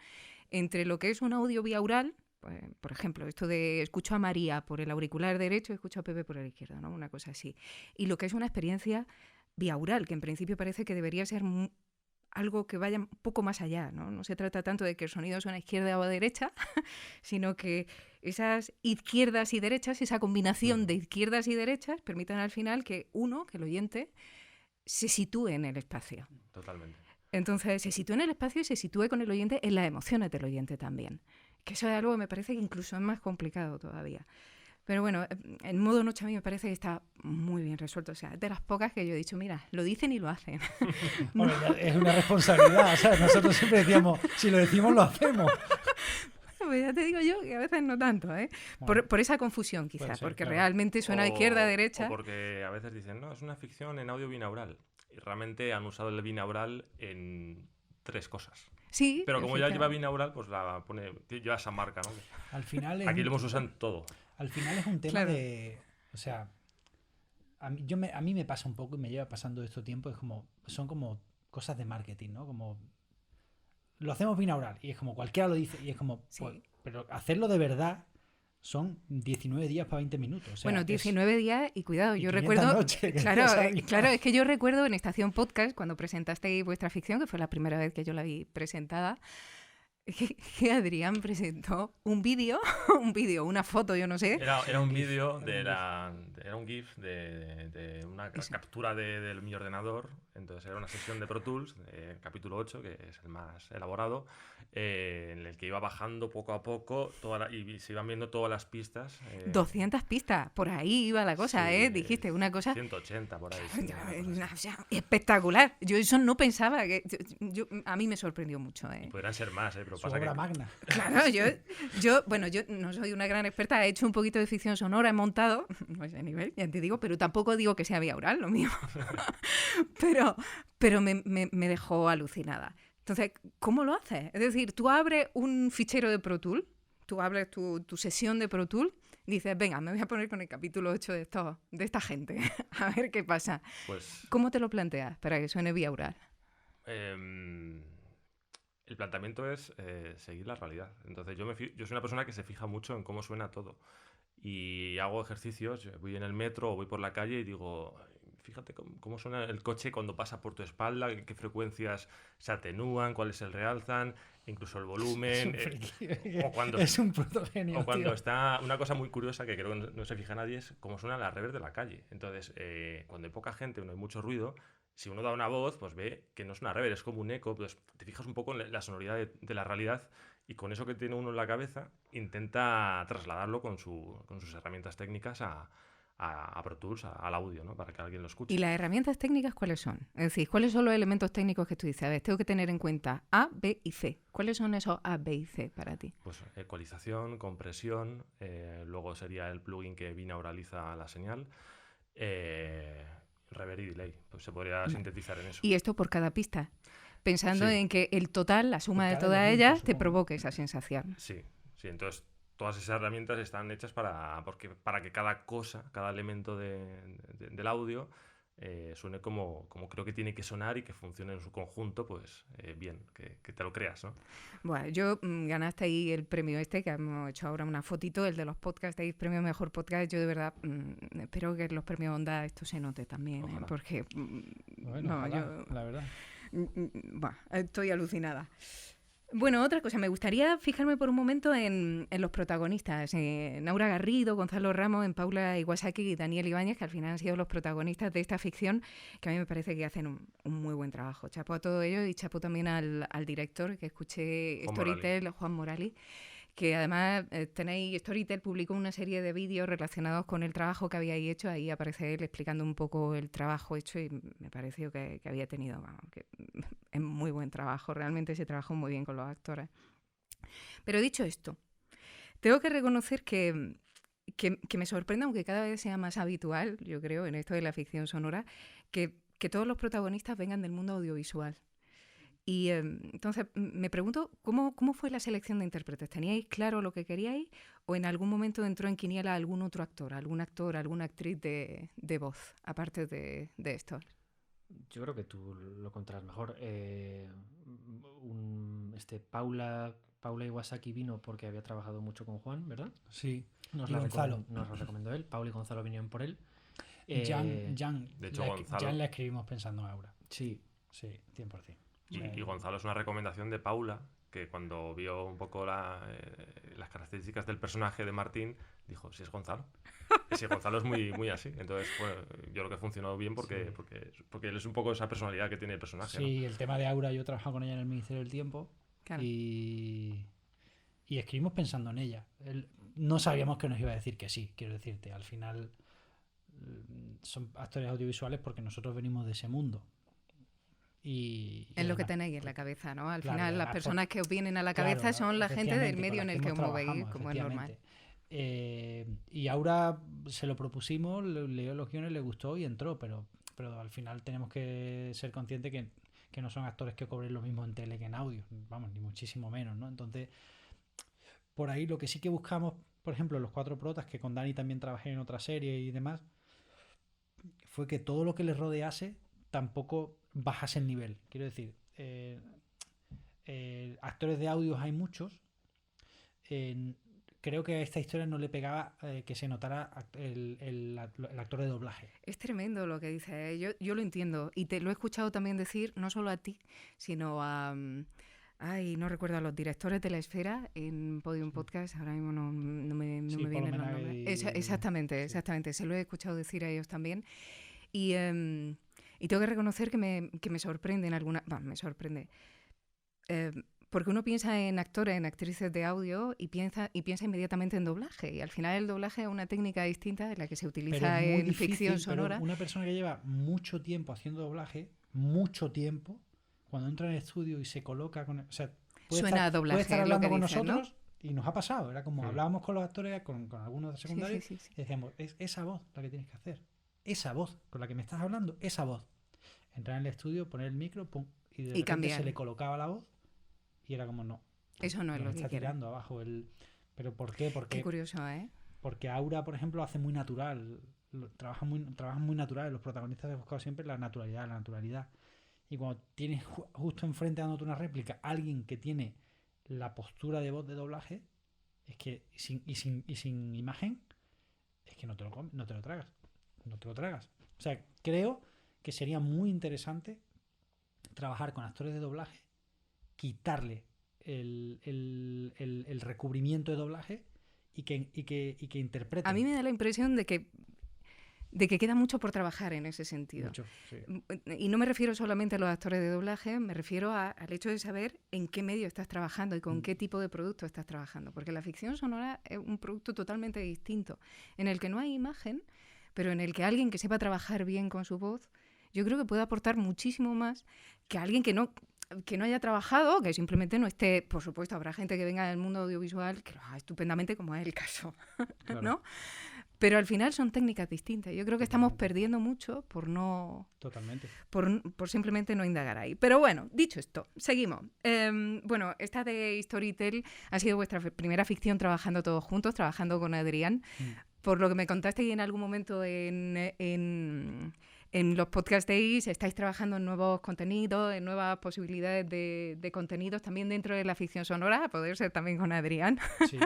A: entre lo que es un audio biaural. Pues, por ejemplo, esto de escucho a María por el auricular derecho y escucho a Pepe por el izquierdo, ¿no? Una cosa así. Y lo que es una experiencia biaural, que en principio parece que debería ser algo que vaya un poco más allá, ¿no? No se trata tanto de que el sonido suene a izquierda o a derecha, sino que esas izquierdas y derechas, esa combinación de izquierdas y derechas, permitan al final que el oyente, se sitúe en el espacio.
D: Totalmente.
A: Entonces, se sitúe en el espacio y se sitúe con el oyente en las emociones del oyente también. Que eso es algo que me parece que incluso es más complicado todavía. Pero bueno, el modo noche a mí me parece que está muy bien resuelto. O sea, de las pocas que yo he dicho, mira, lo dicen y lo hacen.
F: Bueno, es una responsabilidad. O sea, nosotros siempre decíamos, si lo decimos, lo hacemos.
A: Pues ya te digo yo que a veces no tanto, ¿eh?
F: Bueno,
A: Por esa confusión,
F: puede
A: quizás,
F: ser,
A: porque
F: claro.
A: realmente suena a izquierda, a
D: O
A: derecha.
D: porque a veces dicen, no, es una ficción en audio binaural. Y realmente han usado el binaural en 3 cosas.
A: Sí,
D: Pero como ya lleva
A: efectivamente.
D: binaural, pues lleva esa marca, ¿no?
F: Al final es
D: Aquí
F: un-
D: lo hemos usado en todo.
F: Al final es un tema
A: Claro.
F: de. O sea, a mí me pasa un poco y me lleva pasando esto tiempo. Son como cosas de marketing, ¿no? Como. Lo hacemos binaural y es como cualquiera lo dice y es como.
A: Sí.
F: Pues, pero hacerlo de verdad son 19 días para 20 minutos. O sea,
A: Bueno,
F: es-
A: 19 días y cuidado,
F: y
A: yo
F: 500
A: recuerdo,
F: noches, que
A: claro,
F: no sabía.
A: claro, es que yo recuerdo en Estación Podcast, cuando presentasteis vuestra ficción, que fue la primera vez que yo la vi presentada, que Adrián presentó un vídeo, una foto, yo no sé.
D: Era un
F: GIF,
D: vídeo,
F: era
D: era un GIF de una captura de mi ordenador. Entonces era una sesión de Pro Tools, capítulo 8, que es el más elaborado, en el que iba bajando poco a poco y se iban viendo todas las pistas.
A: 200 pistas, por ahí iba la cosa,
D: sí,
A: ¿eh? Dijiste una cosa
D: 180 por ahí. Sí, una cosa
A: o
D: así.
A: sea, espectacular. Yo eso no pensaba, a mí me sorprendió mucho, ¿eh?
D: Podrían ser más, pero
F: Su
D: pasa
F: obra
D: que
F: magna.
A: Claro, bueno, yo no soy una gran experta, he hecho un poquito de ficción sonora, he montado, no a ese nivel, ya te digo, pero tampoco digo que sea binaural lo mío. pero me dejó alucinada. Entonces, ¿cómo lo haces? Es decir, tú abres un fichero de Pro Tools, tú abres tu sesión de Pro Tools, dices, venga, me voy a poner con el capítulo 8 de esta gente, a ver qué pasa.
D: pues
A: ¿Cómo te lo planteas para que suene binaural?
D: el planteamiento es seguir la realidad. Entonces yo soy una persona que se fija mucho en cómo suena todo. Y hago ejercicios, voy en el metro o voy por la calle y digo, fíjate cómo suena el coche cuando pasa por tu espalda, qué frecuencias se atenúan, cuáles se realzan, incluso el volumen. O cuando,
F: Es un puto genio,
D: o cuando
F: tío.
D: está una cosa muy curiosa que creo que no se fija nadie es cómo suena la reverb de la calle. Entonces, cuando hay poca gente, no hay mucho ruido, si uno da una voz, pues ve que no es una reverb, es como un eco. Pues te fijas un poco en la sonoridad de la realidad y con eso que tiene uno en la cabeza intenta trasladarlo con sus herramientas técnicas a Pro Tools, al audio, ¿no? Para que alguien lo escuche.
A: ¿Y las herramientas técnicas cuáles son? Es decir, ¿cuáles son los elementos técnicos que tú dices? A ver, tengo que tener en cuenta A, B y C. ¿Cuáles son esos A, B y C para ti?
D: Pues ecualización, compresión, luego sería el plugin que binauraliza la señal, reverb y delay, pues se podría sintetizar en eso.
A: Y esto por cada pista, pensando
D: Sí.
A: en que el total, la suma de
F: cada
A: todas
F: elemento,
A: ellas, te
F: supongo.
A: provoque esa sensación.
D: Sí, entonces todas esas herramientas están hechas para que cada cosa, cada elemento del audio suene como creo que tiene que sonar y que funcione en su conjunto, pues bien, que te lo creas, ¿no?
A: Bueno, yo ganaste ahí el premio este, que hemos hecho ahora una fotito, el de los podcasts, el premio Mejor Podcast. Yo de verdad espero que en los premios Onda esto se note también,
D: Ojalá.
A: porque
F: Bueno,
A: no,
F: ojalá, la verdad.
A: estoy alucinada. Bueno, otra cosa, me gustaría fijarme por un momento en los protagonistas, Naura Garrido, Gonzalo Ramos, en Paula Iwasaki y Daniel Ibáñez, que al final han sido los protagonistas de esta ficción, que a mí me parece que hacen un muy buen trabajo. Chapo a todos ellos y chapo también al director, que escuché
D: Juan
A: Storytel, Juan Morali, que además tenéis, Storytel publicó una serie de vídeos relacionados con el trabajo que habíais hecho, ahí aparece él explicando un poco el trabajo hecho y me pareció que había tenido, que es muy buen trabajo, realmente se trabajó muy bien con los actores. Pero dicho esto, tengo que reconocer que me sorprende, aunque cada vez sea más habitual, yo creo, en esto de la ficción sonora, que todos los protagonistas vengan del mundo audiovisual. Y entonces me pregunto, ¿cómo fue la selección de intérpretes? ¿Teníais claro lo que queríais o en algún momento entró en quiniela algún otro actor, alguna actriz de voz, aparte de estos?
E: Yo creo que tú lo contarás mejor. Paula Iwasaki vino porque había trabajado mucho con Juan, ¿verdad?
F: Sí.
E: Nos
F: Y
E: la
F: Gonzalo.
E: nos lo recomendó él. Paula y Gonzalo vinieron por él.
F: Jan,
D: de hecho, Gonzalo-
F: Jan la escribimos pensando en Aura.
E: Sí,
F: Sí, 100%.
D: Y Gonzalo es una recomendación de Paula, que cuando vio un poco las características del personaje de Martín, dijo, si es Gonzalo. Y si Gonzalo es muy, muy así. Entonces, bueno, yo creo que ha funcionado bien porque él es un poco esa personalidad que tiene el personaje.
F: Sí, el tema de Aura, yo he trabajado con ella en el Ministerio del Tiempo
A: Claro.
F: y escribimos pensando en ella. no sabíamos que nos iba a decir que sí, quiero decirte. Al final son actores audiovisuales porque nosotros venimos de ese mundo. Y
A: Es lo que
F: además,
A: tenéis en la cabeza, ¿no? Al
F: claro,
A: final, las
F: además,
A: personas que os vienen a la
F: claro,
A: cabeza son la gente del
F: efectivamente,
A: medio
F: con
A: en
F: las
A: el
F: que
A: que os
F: hemos
A: movéis,
F: trabajado,
A: como es normal.
F: Y ahora se lo propusimos, leyó los guiones, le gustó y entró, pero al final tenemos que ser conscientes que no son actores que cobren lo mismo en tele que en audio, vamos, ni muchísimo menos, ¿no? Entonces, por ahí lo que sí que buscamos, por ejemplo, los 4 protas, que con Dani también trabajé en otra serie y demás, fue que todo lo que les rodease tampoco bajase el nivel. Quiero decir, actores de audios hay muchos. Creo que a esta historia no le pegaba que se notara el actor de doblaje.
A: Es tremendo lo que dices, ¿eh? Yo lo entiendo y te lo he escuchado también decir, no solo a ti, sino a... Ay, no recuerdo a los directores de La Esfera en Podium Podcast, ahora mismo no me vienen los nombres. Exactamente, se lo he escuchado decir a ellos también. Y tengo que reconocer que me sorprende en alguna... me sorprende. Porque uno piensa en actores, en actrices de audio y piensa inmediatamente en doblaje. Y al final el doblaje es una técnica distinta de la que se utiliza en
F: difícil,
A: ficción sonora.
F: Pero una persona que lleva mucho tiempo haciendo doblaje, mucho tiempo, cuando entra en el estudio y se coloca con... O sea,
A: Suena a doblaje,
F: puede estar
A: es lo
F: hablando
A: que
F: con
A: dices,
F: nosotros, ¿no? Y nos ha pasado. Era como hablábamos con los actores, con algunos de secundarios,
A: Sí.
F: y decíamos, es esa voz la que tienes que hacer. Esa voz con la que me estás hablando, esa voz. Entrar en el estudio, poner el micro, pum, y de repente
A: cambiar.
F: se le colocaba la voz y era como, no.
A: Eso no es lo que
F: está
A: quiero.
F: tirando abajo el... ¿Pero por qué?
A: Qué curioso, ¿eh?
F: Porque Aura, por ejemplo, lo hace muy natural. Trabajan muy natural. Los protagonistas han buscado siempre la naturalidad. Y cuando tienes justo enfrente dándote una réplica alguien que tiene la postura de voz de doblaje, es que sin imagen, es que no te lo tragas. No te lo tragas. O sea, creo que sería muy interesante trabajar con actores de doblaje, quitarle el recubrimiento de doblaje y que interpreten.
A: A mí me da la impresión de que queda mucho por trabajar en ese sentido.
F: Mucho, sí.
A: Y no me refiero solamente a los actores de doblaje, me refiero al hecho de saber en qué medio estás trabajando y con qué tipo de producto estás trabajando. Porque la ficción sonora es un producto totalmente distinto, en el que no hay imagen, pero en el que alguien que sepa trabajar bien con su voz, yo creo que puede aportar muchísimo más que alguien que no haya trabajado, que simplemente no esté. Por supuesto, habrá gente que venga del mundo audiovisual que lo haga estupendamente, como es el caso,
F: Claro.
A: ¿no? Pero al final son técnicas distintas. Yo creo que estamos perdiendo mucho por
F: Totalmente.
A: por simplemente no indagar ahí. Pero bueno, dicho esto, seguimos. Bueno, esta de Storytel ha sido vuestra primera ficción trabajando todos juntos, trabajando con Adrián. Por lo que me contaste en algún momento en los podcast days, estáis trabajando en nuevos contenidos, en nuevas posibilidades de contenidos también dentro de la ficción sonora, a poder ser también con Adrián.
F: Sí.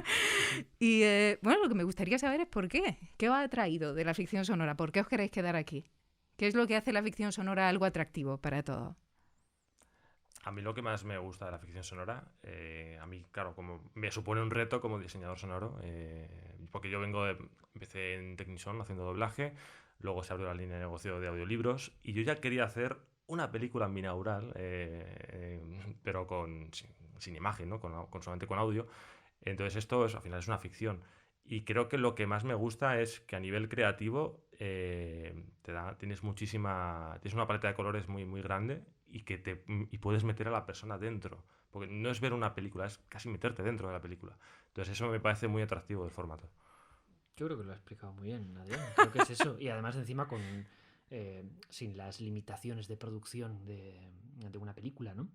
A: Y bueno, lo que me gustaría saber es por qué. ¿Qué os ha atraído de la ficción sonora? ¿Por qué os queréis quedar aquí? ¿Qué es lo que hace la ficción sonora algo atractivo para todos?
D: A mí lo que más me gusta de la ficción sonora, a mí, claro, como me supone un reto como diseñador sonoro, porque yo empecé en Technison haciendo doblaje, luego se abrió la línea de negocio de audiolibros y yo ya quería hacer una película binaural, pero sin imagen, ¿no? Solamente con audio. Entonces esto al final es una ficción. Y creo que lo que más me gusta es que a nivel creativo tienes una paleta de colores muy, muy grande y puedes meter a la persona dentro. Porque no es ver una película, es casi meterte dentro de la película. Entonces eso me parece muy atractivo del formato.
E: Yo creo que lo ha explicado muy bien, Adrián. Creo que es eso. Y además encima sin las limitaciones de producción de una película, ¿no?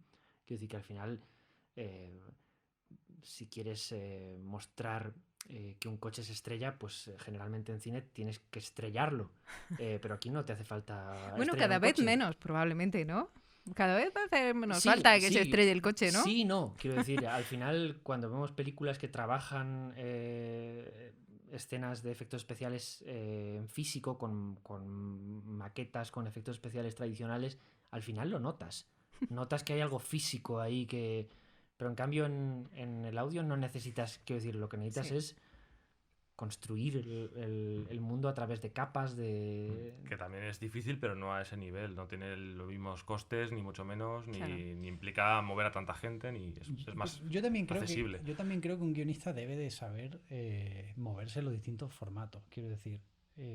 E: Quiero decir que al final, si quieres mostrar que un coche se estrella, pues generalmente en cine tienes que estrellarlo. Pero aquí no te hace falta.
A: Bueno,
E: estrellar
A: cada
E: un
A: vez
E: coche.
A: menos, probablemente, ¿no? Cada vez va a hacer menos
E: Sí,
A: falta que
E: sí.
A: se estrelle el coche, ¿no?
E: Sí, no. Quiero decir, al final, cuando vemos películas que trabajan escenas de efectos especiales en físico, con maquetas, con efectos especiales tradicionales, al final lo notas. Notas que hay algo físico ahí que... Pero en cambio en el audio no necesitas, quiero decir, lo que necesitas
A: Sí.
E: es construir el mundo a través de capas de...
D: Que también es difícil, pero no a ese nivel. No tiene los mismos costes, ni mucho menos,
A: Claro.
D: ni implica mover a tanta gente, ni es más
F: Yo también creo
D: accesible.
F: yo también creo que un guionista debe de saber moverse en los distintos formatos. Quiero decir,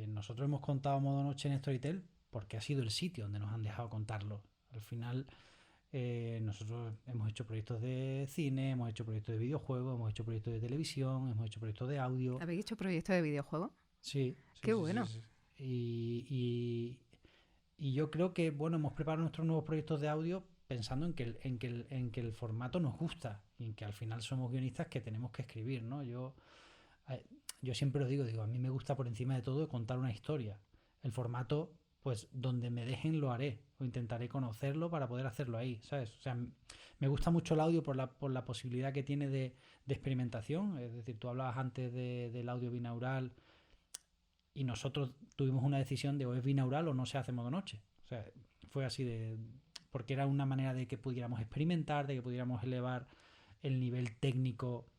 F: nosotros hemos contado Modo Noche en Storytel porque ha sido el sitio donde nos han dejado contarlo. Al final, nosotros hemos hecho proyectos de cine, hemos hecho proyectos de videojuegos, hemos hecho proyectos de televisión, hemos hecho proyectos de audio.
A: ¿Habéis hecho proyectos de videojuego?
F: Sí.
A: Qué bueno.
F: Sí. Y yo creo que, bueno, hemos preparado nuestros nuevos proyectos de audio pensando en que el formato nos gusta y en que al final somos guionistas que tenemos que escribir, ¿no? Yo siempre os digo, a mí me gusta por encima de todo contar una historia. El formato, pues donde me dejen lo haré o intentaré conocerlo para poder hacerlo ahí, ¿sabes? O sea, me gusta mucho el audio por la posibilidad que tiene de experimentación. Es decir, tú hablabas antes del audio binaural y nosotros tuvimos una decisión de o es binaural o no se hace Modo Noche. O sea, fue así porque era una manera de que pudiéramos experimentar, de que pudiéramos elevar el nivel técnico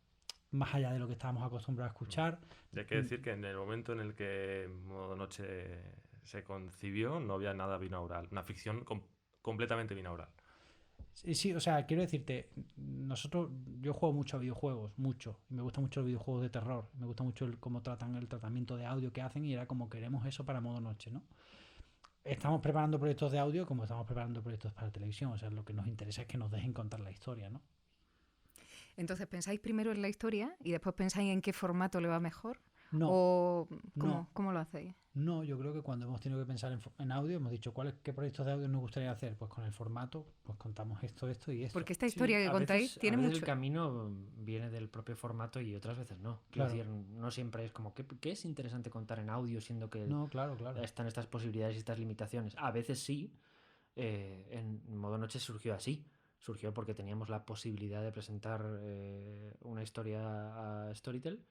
F: más allá de lo que estábamos acostumbrados a escuchar.
D: Y hay que decir que en el momento en el que Modo Noche se concibió, no había nada binaural. Una ficción completamente binaural.
F: Sí, o sea, quiero decirte, yo juego mucho a videojuegos, mucho, y me gustan mucho los videojuegos de terror, me gusta mucho cómo tratan el tratamiento de audio que hacen y era como queremos eso para Modo Noche, ¿no? Estamos preparando proyectos de audio como estamos preparando proyectos para televisión, o sea, lo que nos interesa es que nos dejen contar la historia, ¿no?
A: Entonces, ¿pensáis primero en la historia y después pensáis en qué formato le va mejor?
F: No,
A: ¿O
F: no.
A: cómo lo hacéis?
F: No, yo creo que cuando hemos tenido que pensar en audio, hemos dicho qué proyectos de audio nos gustaría hacer. Pues con el formato, pues contamos esto y esto.
A: Porque esta historia que
E: a
A: contáis
E: veces,
A: tiene
E: a veces
A: mucho...
E: el camino viene del propio formato y otras veces no. Quiero
F: Claro.
E: decir, no siempre es como, ¿qué es interesante contar en audio siendo que
F: No, claro.
E: están estas posibilidades y estas limitaciones? A veces sí, en Modo Noche surgió así. Surgió porque teníamos la posibilidad de presentar una historia a Storytel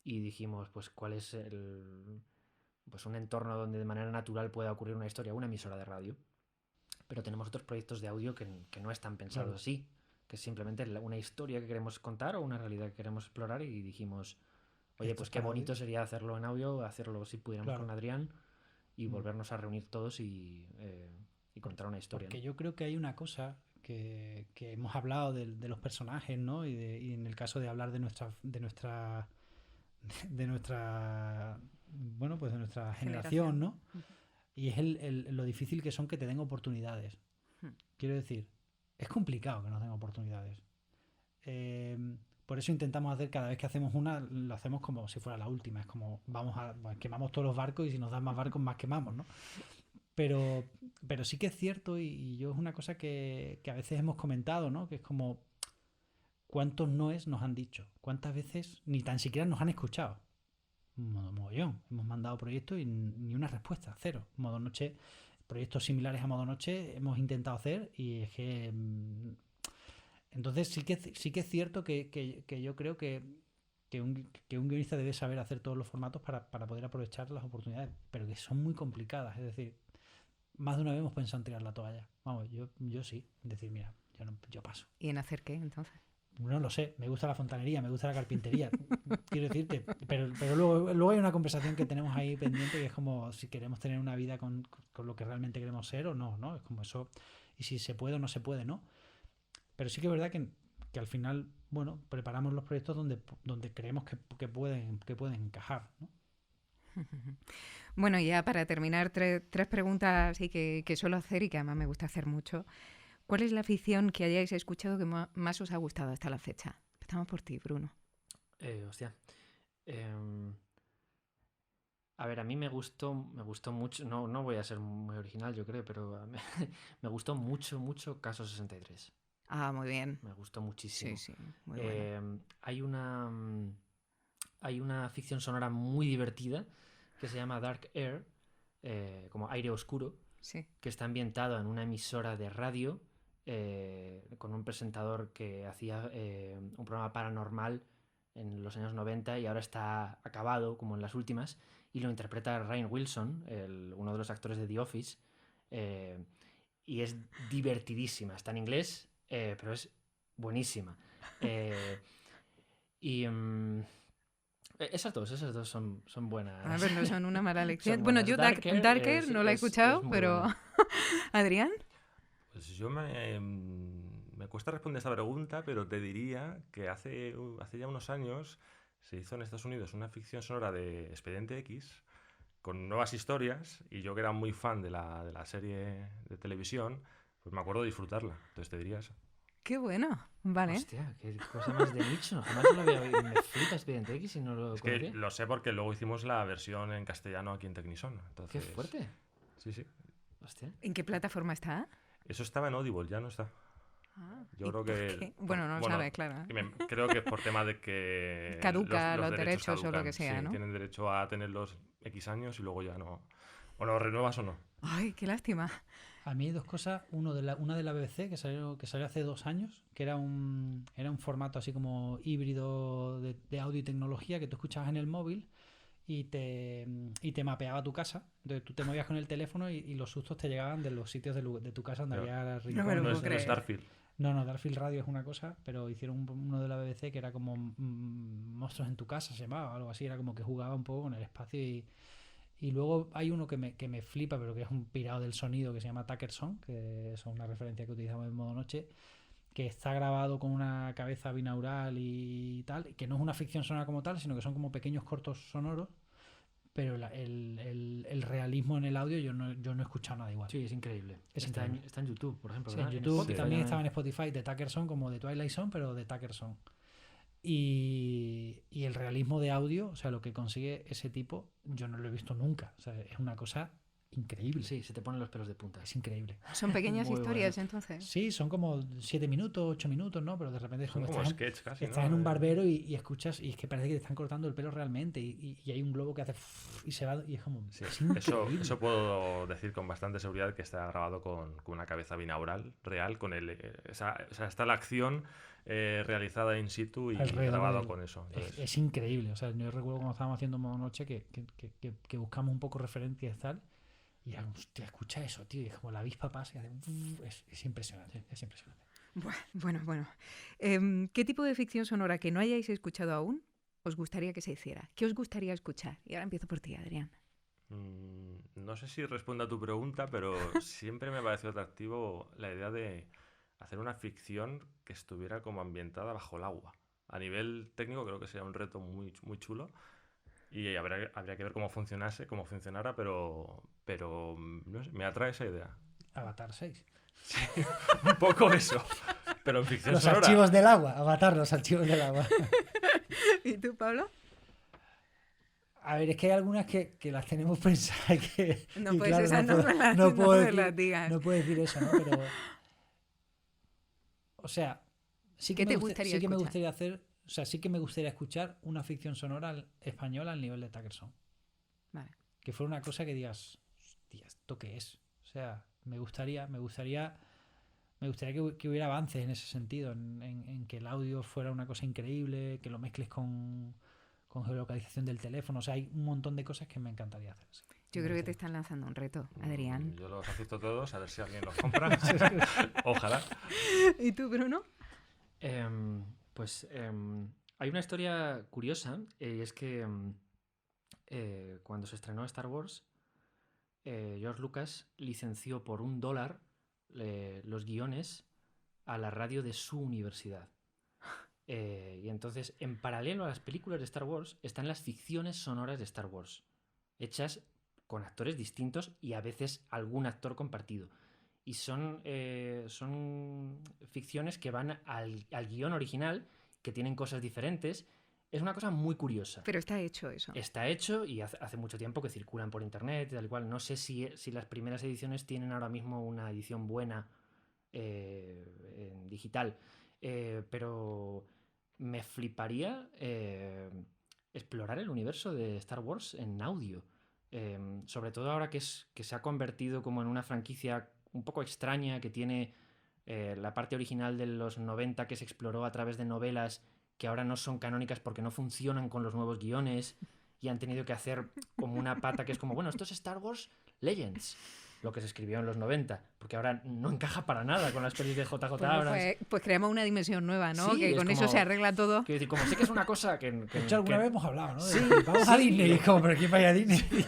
E: y dijimos, pues, ¿cuál es pues un entorno donde de manera natural pueda ocurrir una historia, una emisora de radio? Pero tenemos otros proyectos de audio que no están pensados
F: Claro.
E: así, que es simplemente una historia que queremos contar o una realidad que queremos explorar y dijimos, oye,
F: Esto
E: pues
F: es
E: qué
F: para
E: bonito
F: audio.
E: sería hacerlo en audio, hacerlo si pudiéramos
F: Claro.
E: con Adrián y
F: Mm.
E: volvernos a reunir todos y contar una historia.
F: Porque
E: ¿no?
F: yo creo que hay una cosa que hemos hablado de los personajes, ¿no? Y en el caso de hablar de nuestra bueno, pues de nuestra generación, ¿no? Y es lo difícil que son que te den oportunidades. Quiero decir, es complicado que nos den oportunidades. Por eso intentamos hacer, cada vez que hacemos una, lo hacemos como si fuera la última. Es como, quemamos todos los barcos y si nos dan más barcos, más quemamos, ¿no? Pero sí que es cierto y yo es una cosa que a veces hemos comentado, ¿no? Que es como, ¿cuántos noes nos han dicho? ¿Cuántas veces ni tan siquiera nos han escuchado? Mogollón. Hemos mandado proyectos y ni una respuesta, cero. Modo Noche, proyectos similares a Modo Noche hemos intentado hacer y es que... Entonces sí que es cierto que yo creo que un guionista debe saber hacer todos los formatos para poder aprovechar las oportunidades, pero que son muy complicadas. Es decir, más de una vez hemos pensado en tirar la toalla. Vamos, yo sí. Decir, mira, yo paso.
A: ¿Y en hacer qué, entonces?
F: No lo sé, me gusta la fontanería, me gusta la carpintería, quiero decirte, pero luego hay una conversación que tenemos ahí pendiente que es como si queremos tener una vida con lo que realmente queremos ser o no, ¿no? Es como eso, y si se puede o no se puede, ¿no? Pero sí que es verdad que al final, bueno, preparamos los proyectos donde creemos que pueden encajar, ¿no?
A: Bueno, ya para terminar, tres preguntas así que suelo hacer y que además me gusta hacer mucho. ¿Cuál es la ficción que hayáis escuchado que más os ha gustado hasta la fecha? Empezamos por ti, Bruno.
E: Hostia. A ver, a mí me gustó mucho, no voy a ser muy original, yo creo, pero me gustó mucho Caso 63.
A: Ah, muy bien.
E: Me gustó muchísimo.
A: Sí, muy bueno.
E: Hay una ficción sonora muy divertida que se llama Dark Air, como aire oscuro,
A: Sí.
E: que está ambientado en una emisora de radio con un presentador que hacía un programa paranormal en los años 90 y ahora está acabado, como en las últimas, y lo interpreta Rainn Wilson, uno de los actores de The Office, y es divertidísima. Está en inglés, pero es buenísima. Y Esas dos son buenas.
A: A ver, no son una mala lección.
E: Son
A: bueno,
E: buenas.
A: yo Darker no la he escuchado,
E: muy
A: pero...
E: buena.
A: Adrián,
D: Pues yo me cuesta responder esta pregunta, pero te diría que hace ya unos años se hizo en Estados Unidos una ficción sonora de Expediente X con nuevas historias, y yo que era muy fan de la serie de televisión, pues me acuerdo de disfrutarla. Entonces te diría eso.
A: qué bueno. Vale.
E: Hostia, qué cosa más de nicho. Jamás lo había oído. Me flipa Expediente X y no lo
D: Es que
E: conocía.
D: lo sé porque luego hicimos la versión en castellano aquí en Tecnison.
E: Qué
D: Entonces,
E: fuerte.
D: Sí, sí.
E: Hostia.
A: ¿En qué plataforma está?
D: Eso estaba en Audible, ya no está. Yo
A: ¿Y
D: creo
A: por
D: que...
A: qué? Bueno, no lo sabe, claro.
D: Creo que es por tema de que...
A: Caduca los derechos o lo
D: caducan.
A: que sea,
D: Sí,
A: ¿no?
D: tienen derecho a tenerlos X años y luego ya no... O lo renuevas o no.
A: Ay, qué lástima.
F: A mí hay dos cosas. Una de la BBC que salió hace 2 años, que era un formato así como híbrido de audio y tecnología que tú escuchabas en el móvil y te mapeaba tu casa. Entonces tú te movías con el teléfono y los sustos te llegaban de los sitios de tu casa donde
D: Claro.
F: había
A: No me
F: rincones.
A: lo
D: No
A: puedo
D: es
A: creer.
D: Starfield.
F: No, Darkfield Radio es una cosa, pero hicieron uno de la BBC que era como Monstruos en tu casa, se llamaba, algo así. Era como que jugaba un poco con el espacio y luego hay uno que me flipa, pero que es un pirado del sonido, que se llama Tucker Song, que es una referencia que utilizamos en modo noche, que está grabado con una cabeza binaural y tal, que no es una ficción sonora como tal, sino que son como pequeños cortos sonoros, pero el realismo en el audio yo no he escuchado nada igual.
E: Sí, es increíble.
F: Es
E: Está
F: increíble.
E: en YouTube, por ejemplo.
F: Sí, en
E: ¿verdad?
F: YouTube
E: Spotify
F: también estaba en Spotify, de Tucker Song, como de Twilight Zone, pero de Tucker Song. Y el realismo de audio, o sea, lo que consigue ese tipo, yo no lo he visto nunca. O sea, es una cosa increíble.
E: Sí, se te ponen los pelos de punta.
F: Es increíble.
A: Son pequeñas
E: Muy
A: historias,
E: bueno.
A: entonces.
F: Sí, son como 7 minutos, 8 minutos, ¿no? Pero de repente es
D: Son como
F: estás,
D: sketch casi,
F: estás
D: ¿no?
F: en un barbero y escuchas y es que parece que te están cortando el pelo realmente y hay un globo que hace y se va y es como...
D: Sí,
F: es increíble.
D: eso puedo decir con bastante seguridad, que está grabado con una cabeza binaural real, con está la acción realizada in situ y
F: Alrededor
D: grabado
F: del-
D: con eso.
F: Es,
D: Entonces,
F: es increíble. O sea, yo recuerdo cuando estábamos haciendo modo noche que buscamos un poco referencias y tal. Y era, hostia, escucha eso, tío. Y es como la avispa pasa y hace... Es impresionante, es impresionante.
A: Bueno. ¿Qué tipo de ficción sonora que no hayáis escuchado aún os gustaría que se hiciera? ¿Qué os gustaría escuchar? Y ahora empiezo por ti, Adrián.
D: no sé si respondo a tu pregunta, pero siempre me pareció atractivo la idea de hacer una ficción que estuviera como ambientada bajo el agua. A nivel técnico creo que sería un reto muy, muy chulo y habría que ver cómo funcionara, pero no sé, me atrae esa idea.
F: Avatar 6.
D: Un poco eso, pero en ficción
F: Los
D: sonora.
F: archivos del agua. Avatar, los archivos del agua.
A: ¿Y tú, Pablo?
F: A ver, es que hay algunas que las tenemos pensadas que...
A: No,
F: y
A: pues
F: claro,
A: esas no
F: puedo-
A: me las-
F: no
A: no
F: puedo
A: me
F: decir-
A: las digas.
F: No puedo decir eso, ¿no? Pero... O sea, sí que
A: ¿Qué te
F: me
A: gustaría
F: sí que me
A: escuchar?
F: gustaría hacer... O sea, sí que me gustaría escuchar una ficción sonora española al nivel de Tucker Song.
A: Vale.
F: Que fuera una cosa que digas, hostia, ¿esto qué es? O sea, me gustaría que hubiera avances en ese sentido, en que el audio fuera una cosa increíble, que lo mezcles con geolocalización del teléfono. O sea, hay un montón de cosas que me encantaría hacer. Sí.
A: Yo
F: Me
A: creo que te
F: gustaría.
A: están lanzando un reto, Adrián.
D: Yo los acepto todos, a ver si alguien los compra. Ojalá.
A: ¿Y tú, Bruno?
E: Hay una historia curiosa, y es que cuando se estrenó Star Wars, George Lucas licenció por $1 los guiones a la radio de su universidad. Y entonces, en paralelo a las películas de Star Wars, están las ficciones sonoras de Star Wars, hechas con actores distintos y a veces algún actor compartido. Y son ficciones que van al guión original, que tienen cosas diferentes. Es una cosa muy curiosa.
A: Pero está hecho eso.
E: Está hecho y hace mucho tiempo que circulan por internet, tal cual. No sé si las primeras ediciones tienen ahora mismo una edición buena en digital, pero me fliparía explorar el universo de Star Wars en audio. Sobre todo ahora que se ha convertido como en una franquicia un poco extraña, que tiene la parte original de los 90 que se exploró a través de novelas que ahora no son canónicas porque no funcionan con los nuevos guiones y han tenido que hacer como una pata que es como, bueno, esto es Star Wars Legends. lo que se escribió en los 90, porque ahora no encaja para nada con las pelis de JJ
A: Bueno,
E: Abrams.
A: pues creamos una dimensión nueva, ¿no?
E: Sí,
A: que
E: es
A: con eso
E: como-
A: se arregla todo.
E: Quiero decir, como sé que es una cosa que
F: De hecho, alguna
E: que-
F: vez hemos hablado, ¿no?
E: Sí,
F: Vamos a
E: sí.
F: Disney. Y es como, ¿pero quién va a ir a Disney?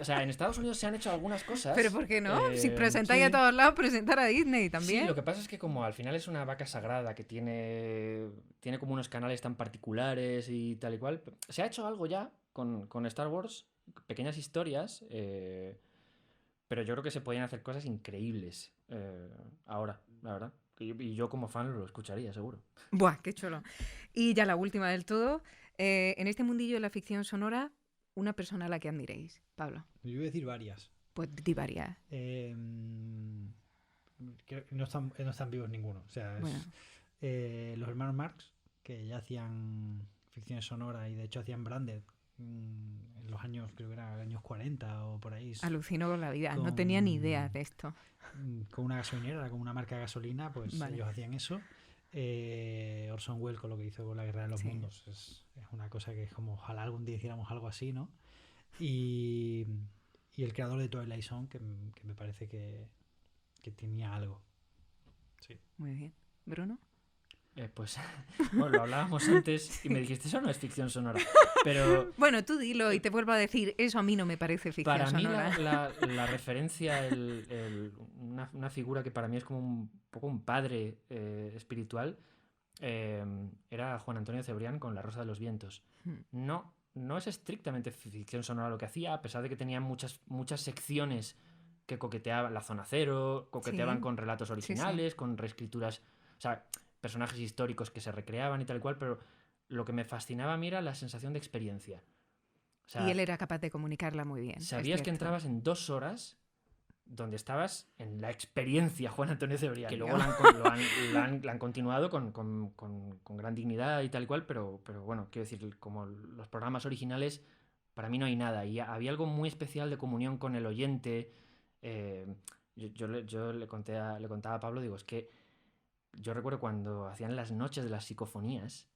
E: o sea, en Estados Unidos se han hecho algunas cosas.
A: Pero ¿por qué no? Si
E: eh,
A: presentáis
F: sí.
A: a todos lados, presentar a Disney también.
E: Sí, lo que pasa es que como al final es una vaca sagrada que tiene como unos canales tan particulares y tal y cual, se ha hecho algo ya con Star Wars, pequeñas historias, pero yo creo que se podían hacer cosas increíbles ahora, la verdad. Y yo como fan lo escucharía, seguro.
A: Buah, qué chulo. Y ya la última del todo. En este mundillo de la ficción sonora, una persona a la que admiréis, Pablo.
F: Yo voy a decir varias.
A: Pues di varias.
F: Creo que no están vivos ninguno. O sea, es,
A: Bueno.
F: Los hermanos Marx, que ya hacían ficciones sonoras y de hecho hacían Branded en los años, creo que eran años 40 o por ahí.
A: Alucino con la vida. No tenía ni idea de esto.
F: Con una gasolinera, era como una marca de gasolina, pues
A: Vale.
F: ellos hacían eso. Orson Welles con lo que hizo con la Guerra de los
A: Sí.
F: Mundos es una cosa que es como ojalá algún día hiciéramos algo así, ¿no? Y el creador de Twilight Zone que me parece que tenía algo. Sí.
A: Muy bien. ¿Bruno?
E: Pues, bueno, lo hablábamos antes y me dijiste, eso no es ficción sonora. Pero
A: Bueno, tú dilo y te vuelvo a decir, eso a mí no me parece ficción
E: para mí
A: sonora.
E: la referencia, una figura que para mí es como un poco un padre espiritual, era Juan Antonio Cebrián con La Rosa de los Vientos. No es estrictamente ficción sonora lo que hacía, a pesar de que tenía muchas secciones que coqueteaban, La Zona Cero, coqueteaban
A: Sí.
E: con relatos originales, con reescrituras, o sea, personajes históricos que se recreaban y tal y cual, pero lo que me fascinaba a mí era la sensación de experiencia. O sea,
A: Y él era capaz de comunicarla muy bien. es
E: sabías que
A: cierto.
E: entrabas en 2 horas donde estabas en la experiencia Juan Antonio Cebrián, que
A: Tío.
E: luego la han continuado con gran dignidad y tal y cual, pero bueno, quiero decir, como los programas originales, para mí no hay nada. Y había algo muy especial de comunión con el oyente. Yo le contaba a Pablo, digo, es que yo recuerdo cuando hacían las noches de las psicofonías,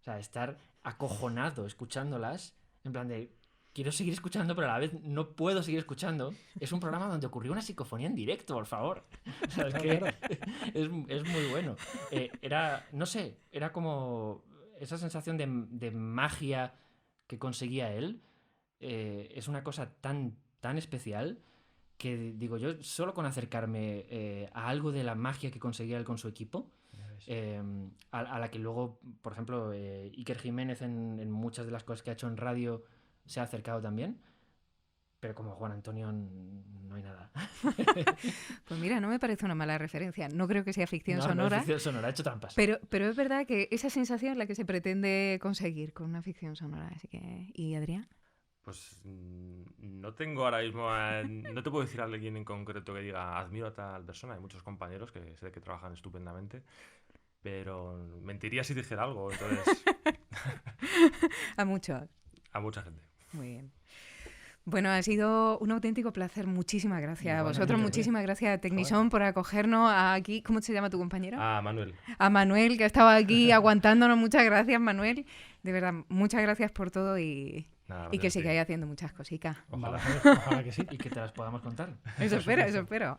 E: o sea, estar acojonado escuchándolas, en plan de, quiero seguir escuchando, pero a la vez no puedo seguir escuchando. Es un programa donde ocurrió una psicofonía en directo, por favor. O sea, es que es muy bueno. No sé, era como esa sensación de magia que conseguía él. Es una cosa tan especial que, digo, yo solo con acercarme a algo de la magia que conseguía él con su equipo, a la que luego, por ejemplo, Iker Jiménez en muchas de las cosas que ha hecho en radio se ha acercado también, pero como Juan Antonio no hay nada.
A: Pues mira, no me parece una mala referencia. No creo que sea ficción
E: No
A: sonora.
E: es ficción sonora, ha hecho trampas.
A: Pero es verdad que esa sensación es la que se pretende conseguir con una ficción sonora. Así que, ¿y Adrián?
D: Pues no tengo ahora mismo, no te puedo decir a alguien en concreto que diga admiro a tal persona. Hay muchos compañeros que sé que trabajan estupendamente, pero mentiría si dijera algo, entonces
A: A muchos.
D: a mucha gente.
A: Muy bien. Bueno, ha sido un auténtico placer. Muchísimas gracias a
E: Igualmente,
A: vosotros.
E: hombre.
A: Muchísimas gracias a Technison por acogernos aquí. ¿Cómo se llama tu compañero?
D: Ah, Manuel.
A: A Manuel, que ha estado aquí aguantándonos. Muchas gracias, Manuel. De verdad, muchas gracias por todo y
D: Nada,
A: que
D: gracias a ti.
A: sigáis haciendo muchas cositas.
D: Ojalá.
F: Ojalá que sí.
E: Y que te las podamos contar.
A: Eso espero, eso espero.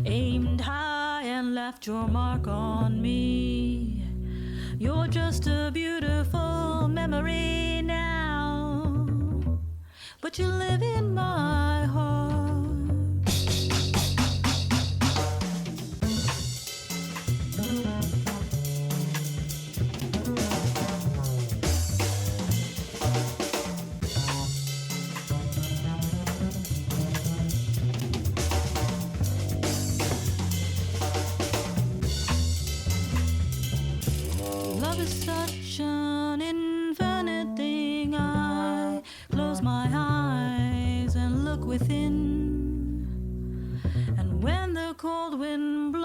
B: Aimed high and left your mark on me. You're just a beautiful memory now, but you live in my heart. Love is such an infinite thing. I close my eyes and look within. And when the cold wind blows